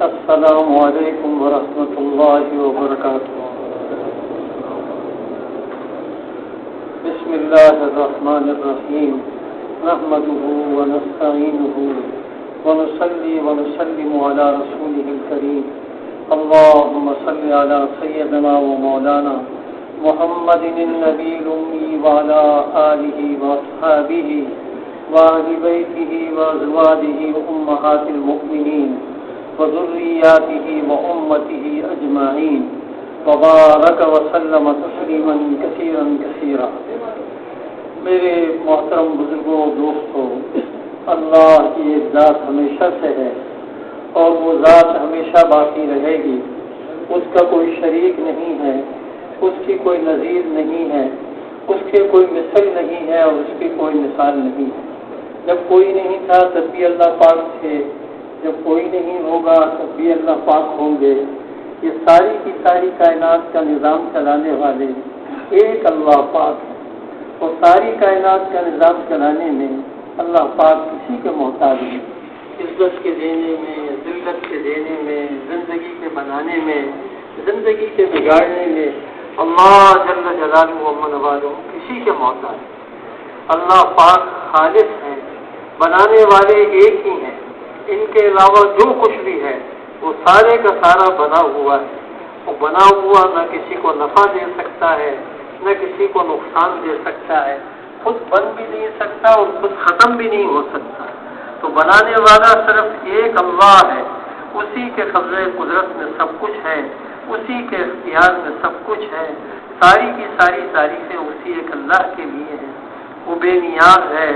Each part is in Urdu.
السلام علیکم ورحمۃ اللہ وبرکاتہ۔ بسم اللہ الرحمن الرحیم، نحمده ونستعینه ونصلی ونسلم علی رسوله الکریم، اللهم صل علی سیدنا و مولانا محمد النبی الامی وعلی آلہ واصحابہ وآل بیتہ وازواجہ امہات المؤمنین وذریاتہ وامتہ اجمعین وبارک وسلم تسلیما کثیرا کثیرا۔ میرے محترم بزرگوں، دوستوں، اللہ کی ایک ذات ہمیشہ سے ہے اور وہ ذات ہمیشہ باقی رہے گی۔ اس کا کوئی شریک نہیں ہے، اس کی کوئی نظیر نہیں ہے، اس کے کوئی مثل نہیں ہے اور اس کی کوئی مثال نہیں ہے۔ جب کوئی نہیں تھا تب بھی اللہ پاک تھے، جب کوئی نہیں ہوگا تب بھی اللہ پاک ہوں گے۔ یہ ساری کی ساری کائنات کا نظام چلانے والے ایک اللہ پاک ہے، اور ساری کائنات کا نظام چلانے میں اللہ پاک کسی کے محتاج نہیں۔ عزت کے دینے میں، ذلت کے دینے میں، زندگی کے بنانے میں، زندگی کے بگاڑنے میں اللہ جل جلالہ و منوالہ کسی کے محتاج ہے۔ اللہ پاک خالق ہیں، بنانے والے ایک ہی ہیں۔ ان کے علاوہ جو کچھ بھی ہے وہ سارے کا سارا بنا ہوا ہے۔ وہ بنا ہوا نہ کسی کو نفع دے سکتا ہے، نہ کسی کو نقصان دے سکتا ہے، خود بن بھی نہیں سکتا اور خود ختم بھی نہیں ہو سکتا۔ تو بنانے والا صرف ایک اللہ ہے، اسی کے قبضۂ قدرت میں سب کچھ ہے، اسی کے اختیار میں سب کچھ ہے۔ ساری کی ساری تعریفیں اسی ایک اللہ کے لیے ہیں۔ وہ بے نیاز ہے،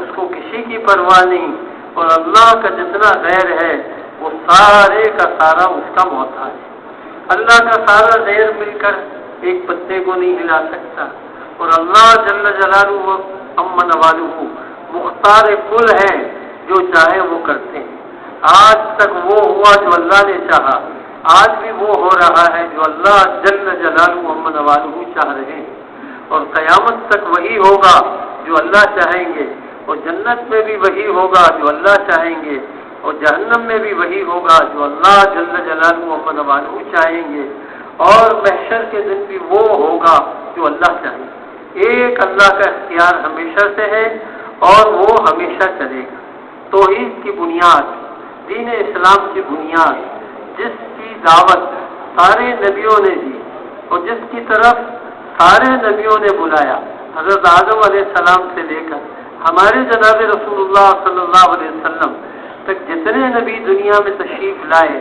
اس کو کسی کی پرواہ نہیں، اور اللہ کا جتنا غیر ہے وہ سارے کا سارا اس کا محتاج ہے۔ اللہ کا سارا غیر مل کر ایک پتے کو نہیں ہلا سکتا، اور اللہ جل جلالہ و عم نوالہ مختار کل ہے، جو چاہے وہ کرتے ہیں۔ آج تک وہ ہوا جو اللہ نے چاہا، آج بھی وہ ہو رہا ہے جو اللہ جل جلالہ و عم نوالہ چاہ رہے ہیں، اور قیامت تک وہی ہوگا جو اللہ چاہیں گے، اور جنت میں بھی وہی ہوگا جو اللہ چاہیں گے، اور جہنم میں بھی وہی ہوگا جو اللہ جل جلالہ و عم نوالہ چاہیں گے، اور محشر کے دن بھی وہ ہوگا جو اللہ چاہیں گے۔ ایک اللہ کا اختیار ہمیشہ سے ہے اور وہ ہمیشہ چلے گا۔ توحید کی بنیاد، دین اسلام کی بنیاد، جس کی دعوت سارے نبیوں نے دی اور جس کی طرف سارے نبیوں نے بلایا، حضرت آدم علیہ السلام سے لے کر ہمارے جناب رسول اللہ صلی اللہ علیہ وسلم تک جتنے نبی دنیا میں تشریف لائے،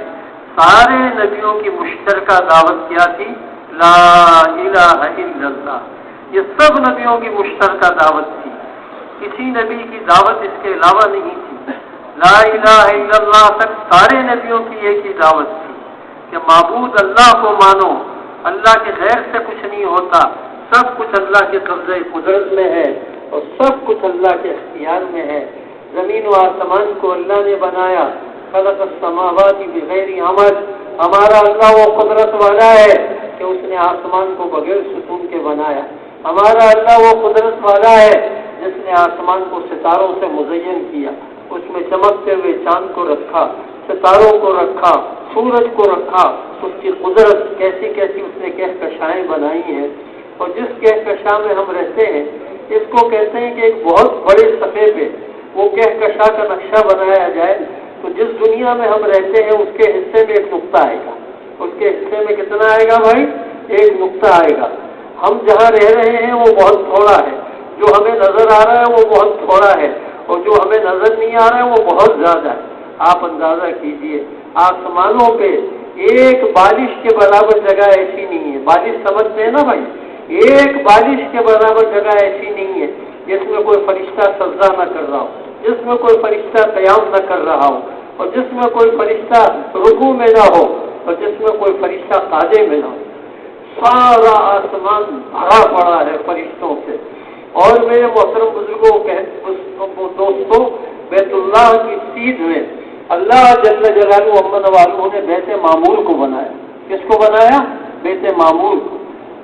سارے نبیوں کی مشترکہ دعوت کیا تھی؟ لا الہ الا اللہ۔ یہ سب نبیوں کی مشترکہ دعوت تھی، کسی نبی کی دعوت اس کے علاوہ نہیں تھی۔ لا الہ الا اللہ تک سارے نبیوں کی ایک ہی دعوت تھی کہ معبود اللہ کو مانو، اللہ کے غیر سے کچھ نہیں ہوتا، سب کچھ اللہ کے قبضۂ قدرت میں ہے اور سب کچھ اللہ کے اختیار میں ہے۔ زمین و آسمان کو اللہ نے بنایا، خلق السماوات بغیر عمد۔ ہمارا اللہ وہ قدرت والا ہے کہ اس نے آسمان کو بغیر ستون کے بنایا۔ ہمارا اللہ وہ قدرت والا ہے جس نے آسمان کو ستاروں سے مزین کیا، اس میں چمکتے ہوئے چاند کو رکھا، ستاروں کو رکھا، سورج کو رکھا۔ اس کی قدرت کیسی کیسی اس نے کہکشائیں بنائی ہیں، اور جس کہکشاں میں ہم رہتے ہیں اس کو کہتے ہیں کہ ایک بہت بڑے صفحے پہ وہ کہکشاں کا نقشہ بنایا جائے، تو جس دنیا میں ہم رہتے ہیں اس کے حصے میں ایک نقطہ آئے گا۔ اس کے حصے میں کتنا آئے گا بھائی؟ ایک نقطہ آئے گا۔ ہم جہاں رہ رہے ہیں وہ بہت تھوڑا ہے، جو ہمیں نظر آ رہا ہے وہ بہت تھوڑا ہے، اور جو ہمیں نظر نہیں آ رہا ہے وہ بہت زیادہ ہے۔ آپ اندازہ کیجئے، آسمانوں پہ ایک بالش کے برابر جگہ ایسی نہیں ہے۔ بالش سمجھتے ہیں نا بھائی؟ ایک بالش کے برابر جگہ ایسی نہیں ہے جس میں کوئی فرشتہ سجدہ نہ کر رہا ہو، جس میں کوئی فرشتہ قیام نہ کر رہا ہو، اور جس میں کوئی فرشتہ رکوع میں نہ ہو، اور جس میں کوئی فرشتہ سجدے میں نہ ہو۔ سارا آسمان بھرا پڑا ہے فرشتوں سے۔ اور میرے محترم بزرگوں دوستوں، بیت اللہ کی سیدھ میں اللہ جل جلالہ و عم نوالہ نے بیت معمور کو بنایا۔ کس کو بنایا؟ بیت معمور کو۔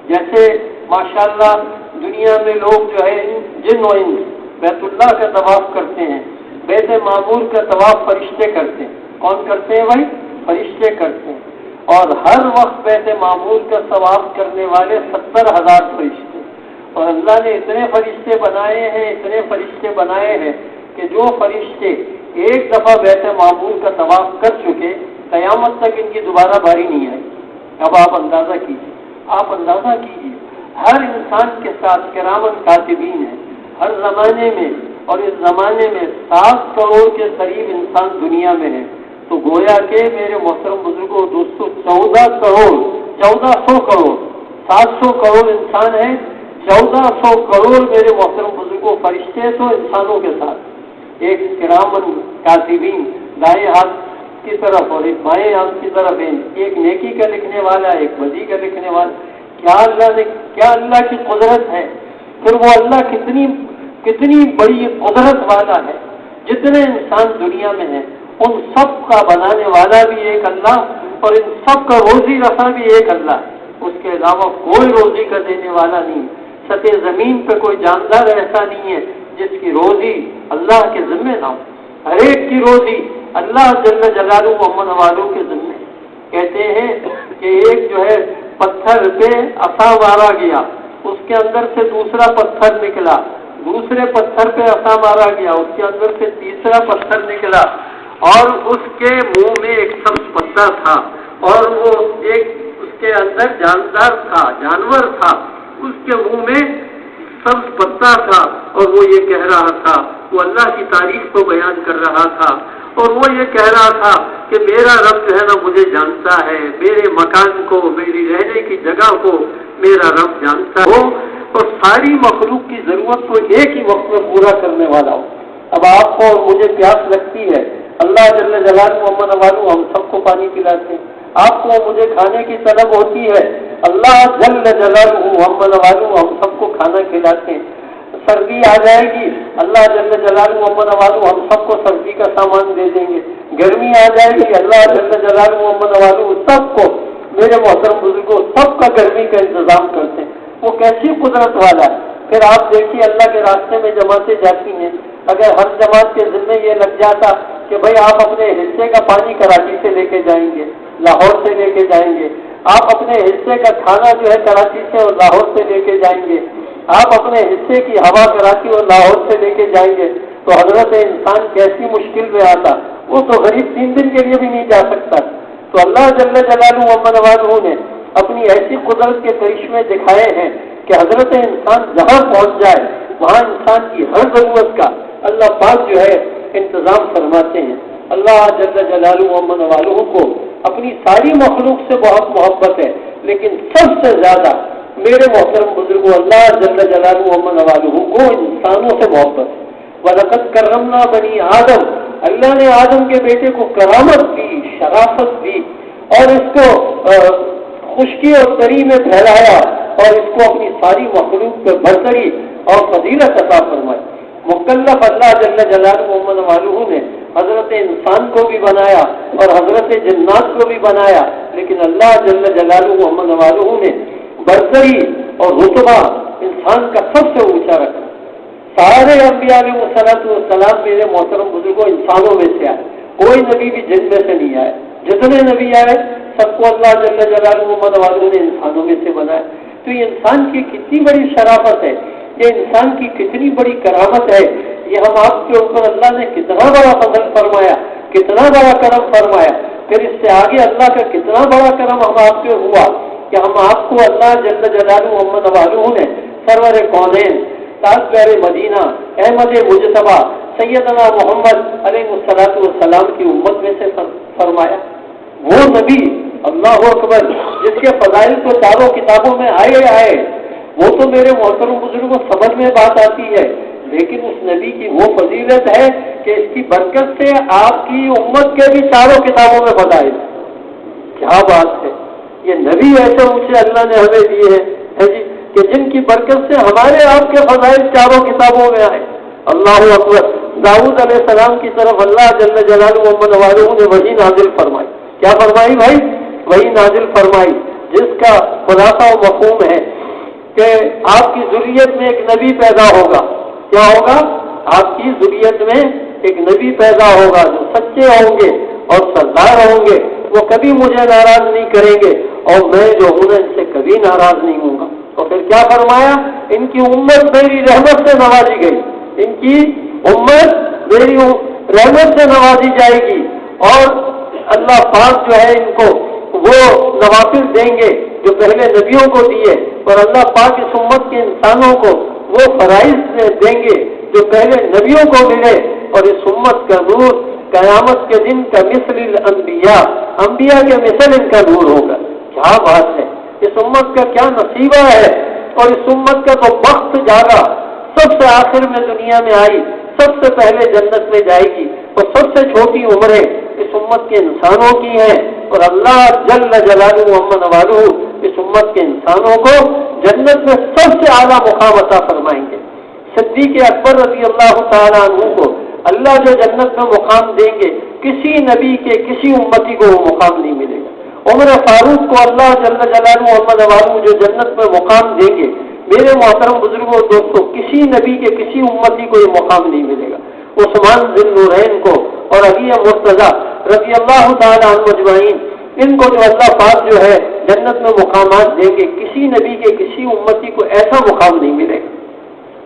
جیسے ماشاءاللہ دنیا میں لوگ جو ہے جن و انس بیت اللہ کا طواف کرتے ہیں، بیت معمور کا طواف فرشتے کرتے ہیں۔ کون کرتے ہیں بھائی؟ فرشتے کرتے ہیں، اور ہر وقت بیت معمور کا طواف کرنے والے 70,000 فرشتے، اور اللہ نے اتنے فرشتے بنائے ہیں کہ جو فرشتے ایک دفعہ بیت معمور کا طواف کر چکے، قیامت تک ان کی دوبارہ باری نہیں آئی۔ اب آپ اندازہ کیجیے ہر انسان کے ساتھ کرامت کاتبین ہیں ہر زمانے میں، اور اس زمانے میں 7 کروڑ کے قریب انسان دنیا میں ہیں، تو گویا کہ میرے محترم بزرگوں دوستوں 1400 کروڑ 700 کروڑ انسان ہیں، 1400 کروڑ میرے محترم بزرگوں فرشتے تو انسانوں کے ساتھ ایک کرامن کاتبین دائیں ہاتھ کی طرف اور ایک بائیں ہاتھ کی طرف ہے، ایک نیکی کا لکھنے والا ایک بدی کا لکھنے والا۔ کیا اللہ کی قدرت ہے، پھر وہ اللہ کتنی بڑی قدرت والا ہے۔ جتنے انسان دنیا میں ہیں ان سب کا بنانے والا بھی ایک اللہ، اور ان سب کا روزی رساں بھی ایک اللہ، اس کے علاوہ کوئی روزی کا دینے والا نہیں۔ سطح زمین پہ کوئی جاندار ایسا نہیں ہے جس کی روزی اللہ کے ذمہ نہ ہو۔ ہر ایک کی روزی اللہ جل جلالہ امن والوں کے ذمہ۔ کہتے ہیں کہ ایک جو ہے پتھر پہ عصا مارا گیا، اس کے اندر سے دوسرا پتھر نکلا، دوسرے پتھر پہ عصا مارا گیا، اس کے اندر سے تیسرا پتھر نکلا، اور اس کے منہ میں ایک سبز پتا تھا، اور وہ ایک اس کے اندر جانور تھا، اس کے منہ میں سبز پتا تھا، اور وہ یہ کہہ رہا تھا، وہ اللہ کی تعریف کو بیان کر رہا تھا، اور وہ یہ کہہ رہا تھا کہ میرا رب جو ہے نا مجھے جانتا ہے، میرے مکان کو، میری رہنے کی جگہ کو میرا رب جانتا ہو، اور ساری مخلوق کی ضرورت کو ایک ہی وقت میں پورا کرنے والا ہو۔ اب آپ کو اور مجھے پیاس لگتی ہے، اللہ جل جلالہ امن والو ہم سب کو پانی پلاتے ہیں۔ آپ کو مجھے کھانے کی طلب ہوتی ہے، اللہ جل جلالہ امن والو ہم سب کو کھانا کھلاتے ہیں۔ سردی آ جائے گی، اللہ جل جلالہ امن والو ہم سب کو سردی کا سامان دے دیں گے۔ گرمی آ جائے گی، اللہ جل جلالہ امن والو سب کو، میرے محترم بزرگوں سب کا گرمی کا انتظام کرتے ہیں۔ وہ کیسی قدرت والا ہے۔ پھر آپ دیکھیے اللہ کے راستے میں جماعتیں جاتی ہیں، اگر ہر جماعت کے ذمہ یہ لگ جاتا کہ بھائی آپ اپنے حصے کا پانی کراچی سے لے کے جائیں گے، لاہور سے لے کے جائیں گے، آپ اپنے حصے کا کھانا جو ہے کراچی سے اور لاہور سے لے کے جائیں گے، آپ اپنے حصے کی ہوا کراچی اور لاہور سے لے کے جائیں گے، تو حضرت انسان کیسی مشکل میں آتا۔ وہ تو غریب 3 دن کے لیے بھی نہیں جا سکتا۔ تو اللہ جل جلالہ امن والہ نے اپنی ایسی قدرت کے کرشمے دکھائے ہیں کہ حضرت انسان جہاں پہنچ جائے وہاں انسان کی ہر ضرورت کا اللہ پاک جو ہے انتظام فرماتے ہیں۔ اللہ جل جلالہ امن والہ کو اپنی ساری مخلوق سے بہت محبت ہے، لیکن سب سے زیادہ میرے محترم بزرگوں اللہ جل جلالہ امن والہ کو انسانوں سے محبت ہے۔ وَلَقَدْ كَرَّمْنَا بَنِي آدم، اللہ نے آدم کے بیٹے کو کرامت دی، شرافت دی، اور اس کو خشکی اور تری میں پھیلایا، اور اس کو اپنی ساری مخلوق پہ برتری اور فضیلت عطا فرمائی۔ مکلف اللہ جل جلالہ امن والہ نے حضرت انسان کو بھی بنایا اور حضرت جنات کو بھی بنایا، لیکن اللہ جل جلالہ امن والہ نے برتری اور رتبہ انسان کا سب سے اونچا رکھا۔ سارے انبیاء علیہ السلام میرے محترم بزرگوں انسانوں میں سے آئے، کوئی نبی بھی جن میں سے نہیں آئے۔ جتنے نبی آئے سب کو اللہ جل جلالہ امن والہ نے انسانوں میں سے بنایا۔ تو یہ انسان کی کتنی بڑی شرافت ہے، یہ انسان کی کتنی بڑی کرامت ہے، یہ ہم آپ کے اوپر اللہ نے کتنا بڑا فضل فرمایا، کتنا بڑا کرم فرمایا۔ پھر اس سے آگے اللہ کا کتنا بڑا کرم ہم آپ پہ ہوا کہ ہم آپ کو اللہ جل جلالہ امن والہ نے سرور کونین، تاج پیارے مدینہ، احمد مجتبیٰ سیدنا محمد علیہ السلام کی امت میں سے فرمایا۔ وہ نبی اللہ اکبر جس کے فضائل تو چاروں کتابوں میں آئے، وہ تو میرے محترم بزرگوں سمجھ میں بات آتی ہے، لیکن اس نبی کی وہ فضیلت ہے کہ اس کی برکت سے آپ کی امت کے بھی چاروں کتابوں میں فضائل۔ کیا بات ہے، یہ نبی ایسے اونچے اللہ نے ہمیں دیے ہیں جی کہ جن کی برکت سے ہمارے آپ کے فضائل چاروں کتابوں میں آئے۔ اللہ اکبر۔ داؤد علیہ السلام کی طرف اللہ جل جلالہ امن والہ نے وحی نازل فرمائی۔ کیا فرمائی بھائی؟ وحی نازل فرمائی، جس کا خلاصہ و مفہوم ہے کہ آپ کی ذریت میں ایک نبی پیدا ہوگا۔ کیا ہوگا؟ آپ کی ذریت میں ایک نبی پیدا ہوگا جو سچے ہوں گے اور سردار ہوں گے، وہ کبھی مجھے ناراض نہیں کریں گے اور میں جو ہوں نا ان سے کبھی ناراض نہیں ہوں گا۔ اور پھر کیا فرمایا؟ ان کی امت میری رحمت سے نوازی گئی، ان کی امت میری رحمت سے نوازی جائے گی، اور اللہ پاک جو ہے ان کو وہ نوافل دیں گے جو پہلے نبیوں کو دیے، اور اللہ پاک اس امت کے انسانوں کو وہ فرائض دیں گے جو پہلے نبیوں کو ملے، اور اس امت کا نور قیامت کے دن کا مثل الانبیاء، انبیاء کے مثل ان کا نور ہوگا۔ کیا بات ہے، اس امت کا کیا نصیبہ ہے، اور اس امت کا تو وقت جاگا، سب سے آخر میں دنیا میں آئی، سب سے پہلے جنت میں جائے گی، اور سب سے چھوٹی عمریں اس امت کے انسانوں کی ہیں، اور اللہ جل جلالہ و عز والہ اس امت کے انسانوں کو جنت میں سب سے اعلیٰ مقام عطا فرمائیں گے۔ صدیق اکبر رضی اللہ تعالیٰ عنہ کو اللہ جو جنت میں مقام دیں گے، کسی نبی کے کسی امتی کو وہ مقام نہیں ملے گا۔ عمر فاروق کو اللہ جل جلالہ و عز والہ جو جنت میں مقام دیں گے، میرے محترم بزرگوں اور دوستوں، کسی نبی کے کسی امتی کو یہ مقام نہیں ملے گا۔ عثمان ذی النورین کو اور علی مرتضیٰ رضی اللہ تعالیٰ عنہ اجمعین، ان کو جو اللہ پاک جو ہے جنت میں مقامات دیں گے، کسی نبی کے کسی امتی کو ایسا مقام نہیں ملے گا۔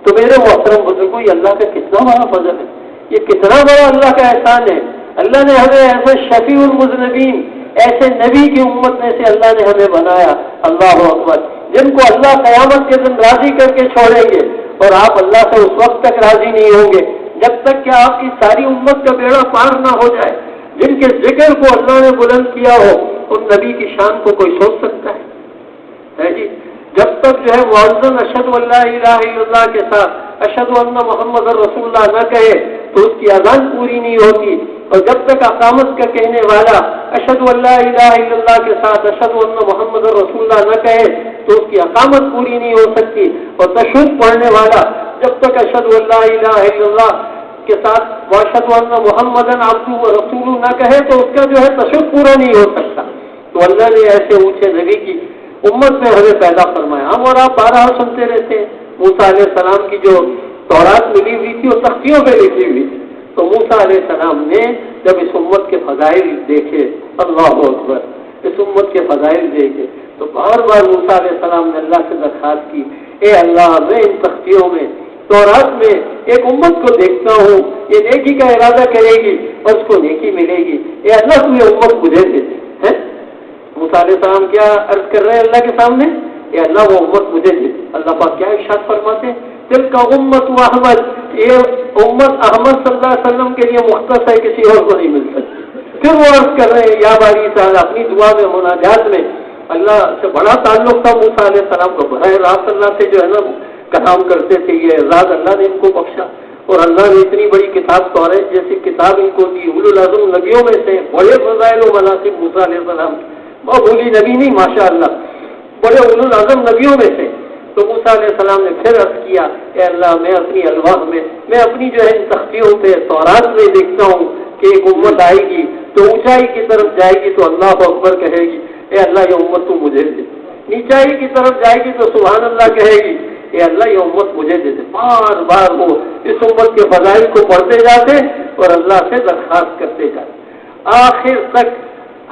تو میرے محترم بزرگوں، یہ اللہ کا کتنا بڑا فضل ہے، یہ کتنا بڑا اللہ کا احسان ہے۔ اللہ نے ہمیں ایسے شفیع المذنبین، ایسے نبی کی امت میں سے اللہ نے ہمیں بنایا، اللہ اکبر، جن کو اللہ قیامت کے دن راضی کر کے چھوڑیں گے، اور آپ اللہ سے اس وقت تک راضی نہیں ہوں گے جب تک کہ آپ کی ساری امت کا بیڑا پار نہ ہو جائے۔ جن کے ذکر کو اللہ نے بلند کیا ہو، ان نبی کی شان کو کوئی سوچ سکتا ہے جی؟ جب تک جو ہے معزن اشہد ان لا الہ الا اللہ کے ساتھ اشہد ان محمد رسول اللہ نہ کہے تو اس کی اذان پوری نہیں ہوتی، اور جب تک اقامت کا کہنے والا اشہد ان لا الہ الا اللہ کے ساتھ اشہد ان محمد رسول اللہ نہ کہے تو اس کی اقامت پوری نہیں ہو سکتی، اور تشہد پڑھنے والا جب تک اشہد ان لا الہ الا اللہ کے ساتھ واشہد ان محمدً عبدہ و رسولہ نہ کہے تو اس کا جو ہے تشہد پورا نہیں ہو سکتا۔ تو اللہ نے ایسے اونچے نبی کی امت میں ہمیں پیدا فرمایا۔ ہم اور آپ بارہا سنتے رہتے ہیں، موسیٰ علیہ السلام کی جو تورات ملی ہوئی تھی وہ تختیوں پہ لکھی ہوئی تھی، تو موسیٰ علیہ السلام نے جب اس امت کے فضائل دیکھے، اللہ اکبر، اس امت کے فضائل دیکھے تو بار بار موسیٰ علیہ السلام نے اللہ سے درخواست کی، اے اللہ، میں ان تختیوں میں تورات میں ایک امت کو دیکھتا ہوں، یہ نیکی کا ارادہ کرے گی اور اس کو نیکی ملے گی، اے اللہ تو یہ امت مجھے دے دے۔ موسیٰ علیہ السلام کیا عرض کر رہے ہیں اللہ کے سامنے؟ اے اللہ وہ امت مجھے دے۔ اللہ پاک کیا ارشاد فرماتے ہیں؟ تلک امت احمد، یہ امت احمد صلی اللہ علیہ وسلم کے لیے مختص ہے، کسی اور کو نہیں مل سکتی۔ پھر وہ عرض کر رہے ہیں یا باری تعالیٰ، اپنی دعا میں مناجات میں اللہ سے بڑا تعلق تھا موسیٰ علیہ السلام کو، براہ راست اللہ سے جو ہے نا کلام کرتے تھے، یہ اعزاز اللہ نے ان کو بخشا، اور اللہ نے اتنی بڑی کتاب تورات جیسی کتاب ان کو دی، اولو العزم نبیوں میں سے، بڑے فضائل و مناقب موسیٰ علیہ السلام، معمولی نبی نہیں، ماشاءاللہ بڑے اولو العزم نبیوں میں سے۔ تو موسیٰ علیہ السلام نے پھر عرض کیا، اے اللہ، میں اپنی الواح میں، میں اپنی جو ہے ان تختیوں پہ تورات میں دیکھتا ہوں کہ ایک امت آئے گی تو اونچائی کی طرف جائے گی تو اللہ اکبر کہے گی، اے اللہ یہ امت تو مجھے دے، نیچائی کی طرف جائے گی تو سبحان اللہ کہے گی، اے اللہ یہ امت مجھے دے دے۔ بار بار وہ اس امت کے فضائل کو پڑھتے جاتے اور اللہ سے درخواست کرتے جاتے، آخر تک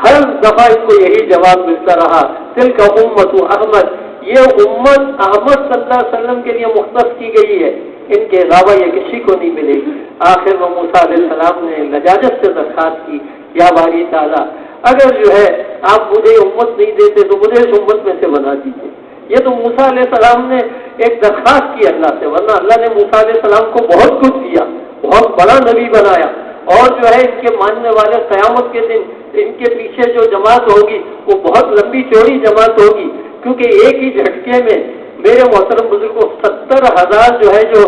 ہر دفعہ ان کو یہی جواب ملتا رہا، تلک امت احمد، یہ امت احمد صلی اللہ علیہ وسلم کے لیے مختص کی گئی ہے، ان کے علاوہ یہ کسی کو نہیں ملے گی۔ آخر میں موسیٰ علیہ السلام نے لجاجت سے درخواست کی، یا باری تعالیٰ، اگر جو ہے آپ مجھے امت نہیں دیتے تو مجھے اس امت میں سے بنا دیجیے۔ یہ تو موسیٰ علیہ السلام نے ایک درخواست کی اللہ سے، ورنہ اللہ نے موسیٰ علیہ السلام کو بہت کچھ دیا، بہت بڑا نبی بنایا، اور جو ہے ان کے ماننے والے قیامت کے دن ان کے پیچھے جو جماعت ہوگی وہ بہت لمبی چوڑی جماعت ہوگی، کیونکہ ایک ہی جھٹکے میں میرے محترم بزرگوں 70,000 جو ہے جو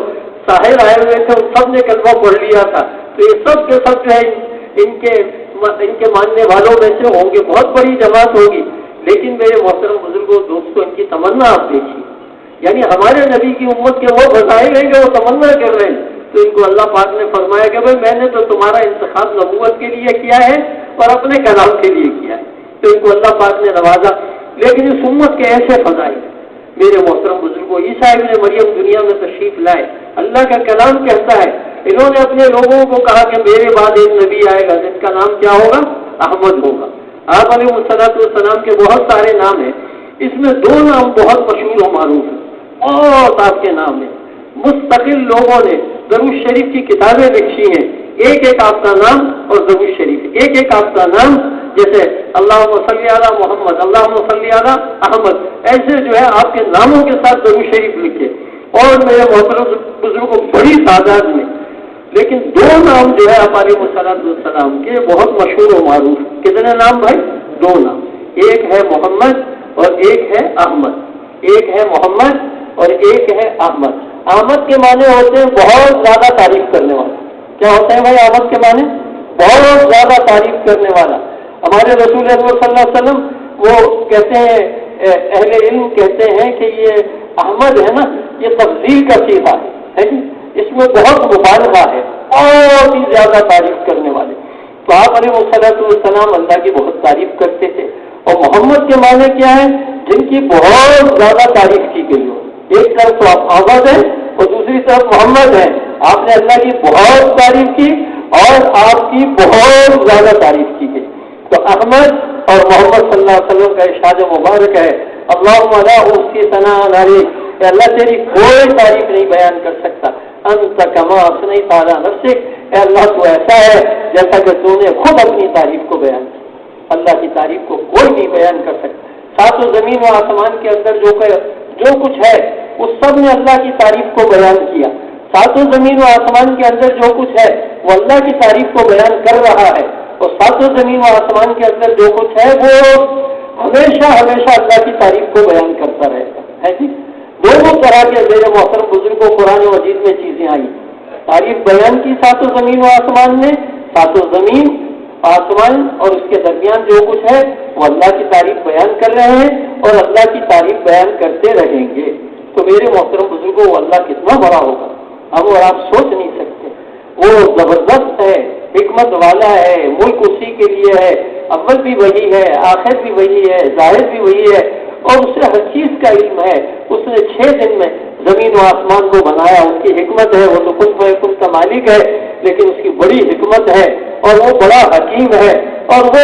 ساحر آئے ہوئے تھے ان سب نے کلمہ پڑھ لیا تھا، تو یہ سب کے سب جو ہے ان کے ماننے والوں میں سے ہوں گے، بہت بڑی جماعت ہوگی۔ لیکن میرے محترم بزرگوں دوستوں، ان کی تمنا آپ دیکھیے، یعنی ہمارے نبی کی امت کے وہ فضائل ہیں کہ وہ تمنا کر رہے ہیں، تو ان کو اللہ پاک نے فرمایا کہ بھائی میں نے تو تمہارا انتخاب نبوت کے لیے کیا ہے اور اپنے کلام کے لیے کیا ہے، تو ان کو اللہ پاک نے نوازا۔ لیکن اس امت کے ایسے فضائل میرے محترم بزرگوں، عیسیٰ ابن مریم دنیا میں تشریف لائے، اللہ کا کلام کہتا ہے انہوں نے اپنے لوگوں کو کہا کہ میرے بعد ایک نبی آئے گا جس کا نام کیا ہوگا؟ احمد ہوگا، آپ علیہ السلام کے بہت سارے نام ہیں، اس میں 2 نام بہت مشہور و معروف ہیں، بہت آپ کے نام ہیں، مستقل لوگوں نے درود شریف کی کتابیں لکھی ہیں، ایک آپ کا نام اور درود شریف ایک آپ کا نام، جیسے اللہم صلی علی محمد، اللہم صلی علی احمد، ایسے جو ہے آپ کے ناموں کے ساتھ درود شریف لکھے، اور میرے محترم بزرگوں بڑی تعداد میں، لیکن 2 نام جو ہے آپ علیہ السلام کے بہت مشہور و معروف۔ کتنے نام بھائی؟ 2 نام، ایک ہے محمد اور ایک ہے احمد، ایک ہے محمد اور ایک ہے احمد۔ احمد کے معنی ہوتے ہیں بہت زیادہ تعریف کرنے والا۔ کیا ہوتے ہیں بھائی احمد کے معنی؟ بہت زیادہ تعریف کرنے والا۔ ہمارے رسول اللہ صلی اللہ علیہ وسلم وہ کہتے ہیں، اہل علم کہتے ہیں کہ یہ احمد ہے نا، یہ تفضیل کا صیغہ ہے جی، اس میں بہت مبالغہ ہے، بہت ہی زیادہ تعریف کرنے والے۔ تو آپ علیہ السلام اللہ کی بہت تعریف کرتے تھے، اور محمد کے معنی کیا ہے؟ جن کی بہت زیادہ تعریف کی گئی ہو۔ ایک طرف تو آپ احمد ہیں اور دوسری طرف محمد ہیں، آپ نے اللہ کی بہت تعریف کی اور آپ کی بہت زیادہ تعریف کی گئی۔ تو احمد اور محمد صلی اللہ علیہ وسلم کا ارشاد مبارک ہے، اللہم لا احصی ثناء علیک، کہ اللہ تیری کوئی تعریف نہیں بیان کر سکتا، انت کما اثنیت علی نفسک، اے اللہ تو ایسا ہے جیسا کہ تو نے خود اپنی تعریف کو بیان کیا۔ اللہ کی تعریف کو کوئی نہیں بیان کر سکتا۔ 7 زمین و آسمان کے اندر جو کچھ ہے اس سب نے اللہ کی تعریف کو بیان کیا۔ 7 زمین و آسمان کے اندر جو کچھ ہے وہ اللہ کی تعریف کو بیان کر رہا ہے، اور 7 زمین و آسمان کے اندر جو کچھ ہے وہ ہمیشہ ہمیشہ اللہ کی تعریف کو بیان کرتا رہتا ہے جی۔ دونوں طرح کے میرے محترم بزرگوں قرآن مجید میں چیزیں آئی، تعریف بیان کی 7 زمین و آسمان نے، 7 زمین آسمان اور اس کے درمیان جو کچھ ہے وہ اللہ کی تعریف بیان کر رہے ہیں اور اللہ کی تعریف بیان کرتے رہیں گے۔ تو میرے محترم بزرگوں وہ اللہ کتنا بڑا ہوگا ہم اور آپ سوچ نہیں سکتے۔ وہ زبردست ہے، حکمت والا ہے، ملک اسی کے لیے ہے، اول بھی وہی ہے، آخر بھی وہی ہے، ظاہر بھی وہی ہے، اور اسے ہر چیز کا علم ہے۔ اس نے 6 دن میں زمین و آسمان کو بنایا، اس کی حکمت ہے، وہ تو کن فیکن کا مالک ہے، لیکن اس کی بڑی حکمت ہے اور وہ بڑا حکیم ہے، اور وہ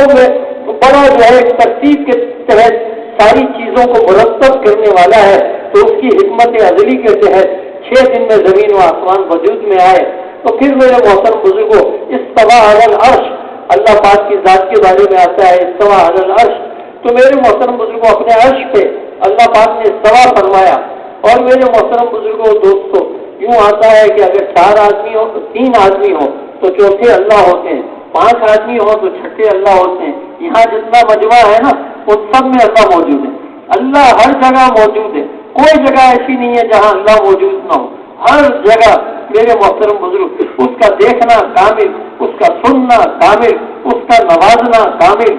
بڑا جو ہے ایک ترتیب کے تحت ساری چیزوں کو مرتب کرنے والا ہے۔ تو اس کی حکمت ازلی کے تحت 6 دن میں زمین و آسمان وجود میں آئے۔ تو پھر میرے محترم بزرگوں استوى علی العرش، اللہ پاک کی ذات کے بارے میں آتا ہے استوى علی العرش، تو میرے محترم بزرگوں اپنے عرش پہ اللہ پاک نے استوى فرمایا۔ اور میرے محترم بزرگوں دوستوں یوں آتا ہے کہ اگر 4 آدمی ہو تو 3 آدمی ہو تو چوتھے اللہ ہوتے ہیں، 5 آدمی ہو تو چھٹے اللہ ہوتے ہیں۔ یہاں جتنا مجمع ہے نا ان سب میں اللہ موجود ہے، اللہ ہر جگہ موجود ہے، کوئی جگہ ایسی نہیں ہے جہاں اللہ موجود نہ ہو، ہر جگہ میرے محترم بزرگ اس کا دیکھنا کامل، اس کا سننا کامل، اس کا نوازنا کامل،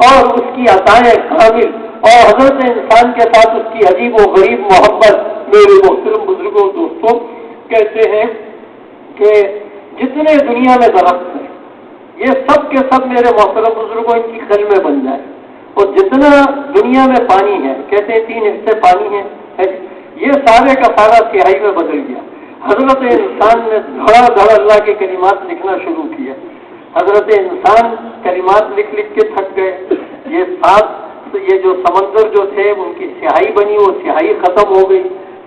اور اس کی عطائیں کامل، اور حضرت انسان کے ساتھ اس کی عجیب و غریب محبت۔ میرے محترم بزرگوں دوستوں کہتے ہیں کہ جتنے دنیا میں درخت ہیں یہ سب کے سب میرے محترم بزرگوں ان کی قلمیں بن جائے، اور جتنا دنیا میں پانی ہے، کہتے ہیں 3 حصے پانی ہے، یہ سارے کا سارا سیاہی میں بدل گیا۔ حضرت انسان نے دھڑا دھڑ اللہ کے کلمات لکھنا شروع کیا، حضرت انسان کلمات لکھ لکھ کے تھک گئے۔ یہ جو سمندر جو تھے ان کی سیاہی بنی، وہ سیاہی ختم ہو گئی،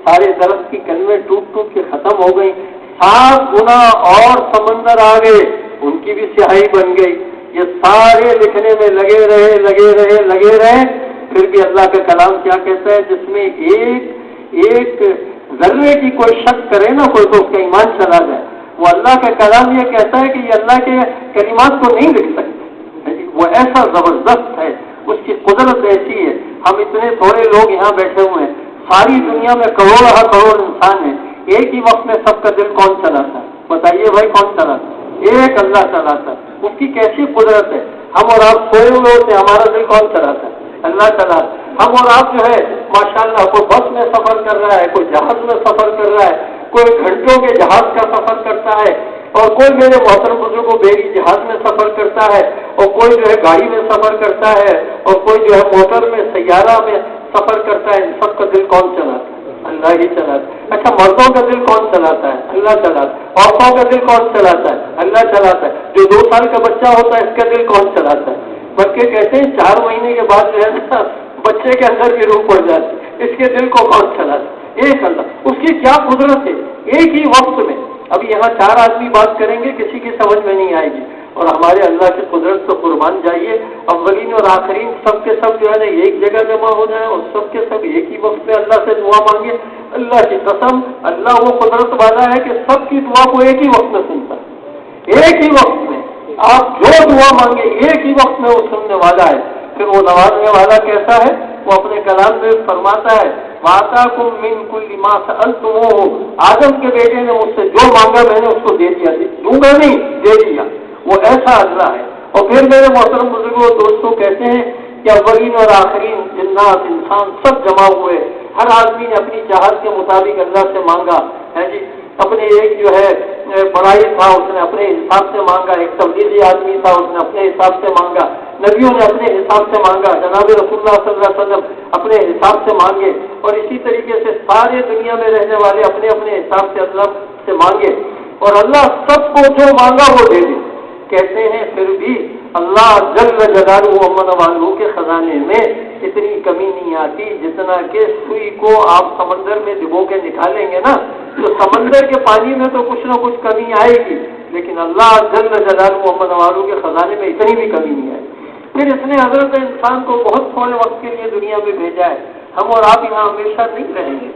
سارے درخت کی کلمیں ٹوٹ ٹوٹ کے ختم ہو گئی۔ 7 گنا اور سمندر آ گئے، ان کی بھی سیاہی بن گئی۔ یہ سارے لکھنے میں لگے رہے، پھر بھی اللہ کا کلام کیا کہتا ہے؟ جس میں ایک ذرے کی کوئی شک کرے نا کوئی تو اس کا ایمان چلا جائے۔ وہ اللہ کا کلام یہ کہتا ہے کہ یہ اللہ کے کلمات کو نہیں لکھ سکتے، وہ ایسا زبردست ہے، اس کی قدرت ایسی ہے۔ ہم اتنے تھوڑے لوگ یہاں بیٹھے ہوئے ہیں، ساری دنیا میں کروڑ انسان ہیں، ایک ہی وقت میں سب کا دل کون چلاتا ہے؟ بتائیے بھائی کون چلاتا ہے؟ ایک اللہ چلاتا ہے، اس کی کیسی قدرت ہے۔ ہم اور آپ سوئے ہوئے ہوتے ہیں، ہمارا دل کون چلاتا ہے؟ اللہ تعالیٰ۔ ہم اور آپ جو ہے ماشاءاللہ کوئی بس میں سفر کر رہا ہے، کوئی جہاز میں سفر کر رہا ہے، کوئی گھنٹوں کے جہاز کا سفر کرتا ہے، اور کوئی میرے محترم بزرگوں بیری جہاز میں سفر کرتا ہے، اور کوئی جو ہے گاڑی میں سفر کرتا ہے، اور کوئی جو ہے موٹر میں سیارہ میں سفر کرتا ہے۔ ان سب کا دل کون چلاتا ہے؟ اللہ ہی چلاتا ہے۔ اچھا مردوں کا دل کون چلاتا ہے؟ اللہ چلاتا ہے۔ عورتوں کا دل کون چلاتا ہے؟ اللہ چلاتا ہے۔ جو 2 سال کا بچہ ہوتا ہے اس کا دل کون چلاتا ہے؟ بلکہ کہتے ہیں 4 مہینے کے بعد جو ہے نا بچے کے اندر بھی روح پڑ جاتی، اس کے دل کو کون چلاتا؟ ایک اللہ، اس کی کیا قدرت ہے، ایک ہی وقت میں۔ اب یہاں 4 آدمی بات کریں گے، کسی کی سمجھ میں نہیں آئے گی، اور ہمارے اللہ کی قدرت تو قربان جائیے، اولین اور آخرین سب کے سب جو ہے نا ایک جگہ جمع ہو جائیں اور سب کے سب ایک ہی وقت میں اللہ سے دعا مانگے۔ اللہ کی قسم، اللہ وہ قدرت والا ہے کہ سب کی دعا کو ایک ہی وقت میں سنتا ہے، ایک ہی وقت میں آپ جو دعا مانگے ایک ہی وقت میں وہ سننے والا ہے۔ پھر وہ نوازنے والا کیسا ہے؟ وہ اپنے کلام میں فرماتا ہے وَآتَاكُم مِّن كُلِّ مَا سَأَلْتُمُوهُ، آدم کے بیٹے نے مجھ سے جو مانگا میں نے اس کو دے دیا، دوں گا نہیں، دے دیا، وہ ایسا اللہ ہے۔ اور پھر میرے محترم بزرگوں دوستوں کہتے ہیں کہ اولین اور آخرین جنات انسان سب جمع ہوئے، ہر آدمی نے اپنی چاہت کے مطابق اللہ سے مانگا ہے جی۔ اپنے ایک جو ہے بڑائی تھا اس نے اپنے حساب سے مانگا، ایک تبلیغی آدمی تھا اس نے اپنے حساب سے مانگا، نبیوں نے اپنے حساب سے مانگا، جناب رسول اللہ صلی اللہ علیہ وسلم اپنے حساب سے مانگے، اور اسی طریقے سے سارے دنیا میں رہنے والے اپنے اپنے حساب سے اللہ سے مانگے، اور اللہ سب کو جو مانگا وہ دے دے۔ کہتے ہیں پھر بھی اللہ جل جلالہ امن والوں کے خزانے میں اتنی کمی نہیں آتی جتنا کہ سوئی کو آپ سمندر میں ڈبو کے نکالیں گے نا تو سمندر کے پانی میں تو کچھ نہ کچھ کمی آئے گی، لیکن اللہ جل جلالہ امن والوں کے خزانے میں اتنی بھی کمی نہیں آئے۔ پھر اس نے حضرت انسان کو بہت تھوڑے وقت کے لیے دنیا میں بھیجا ہے، ہم اور آپ یہاں ہمیشہ نہیں رہیں گے،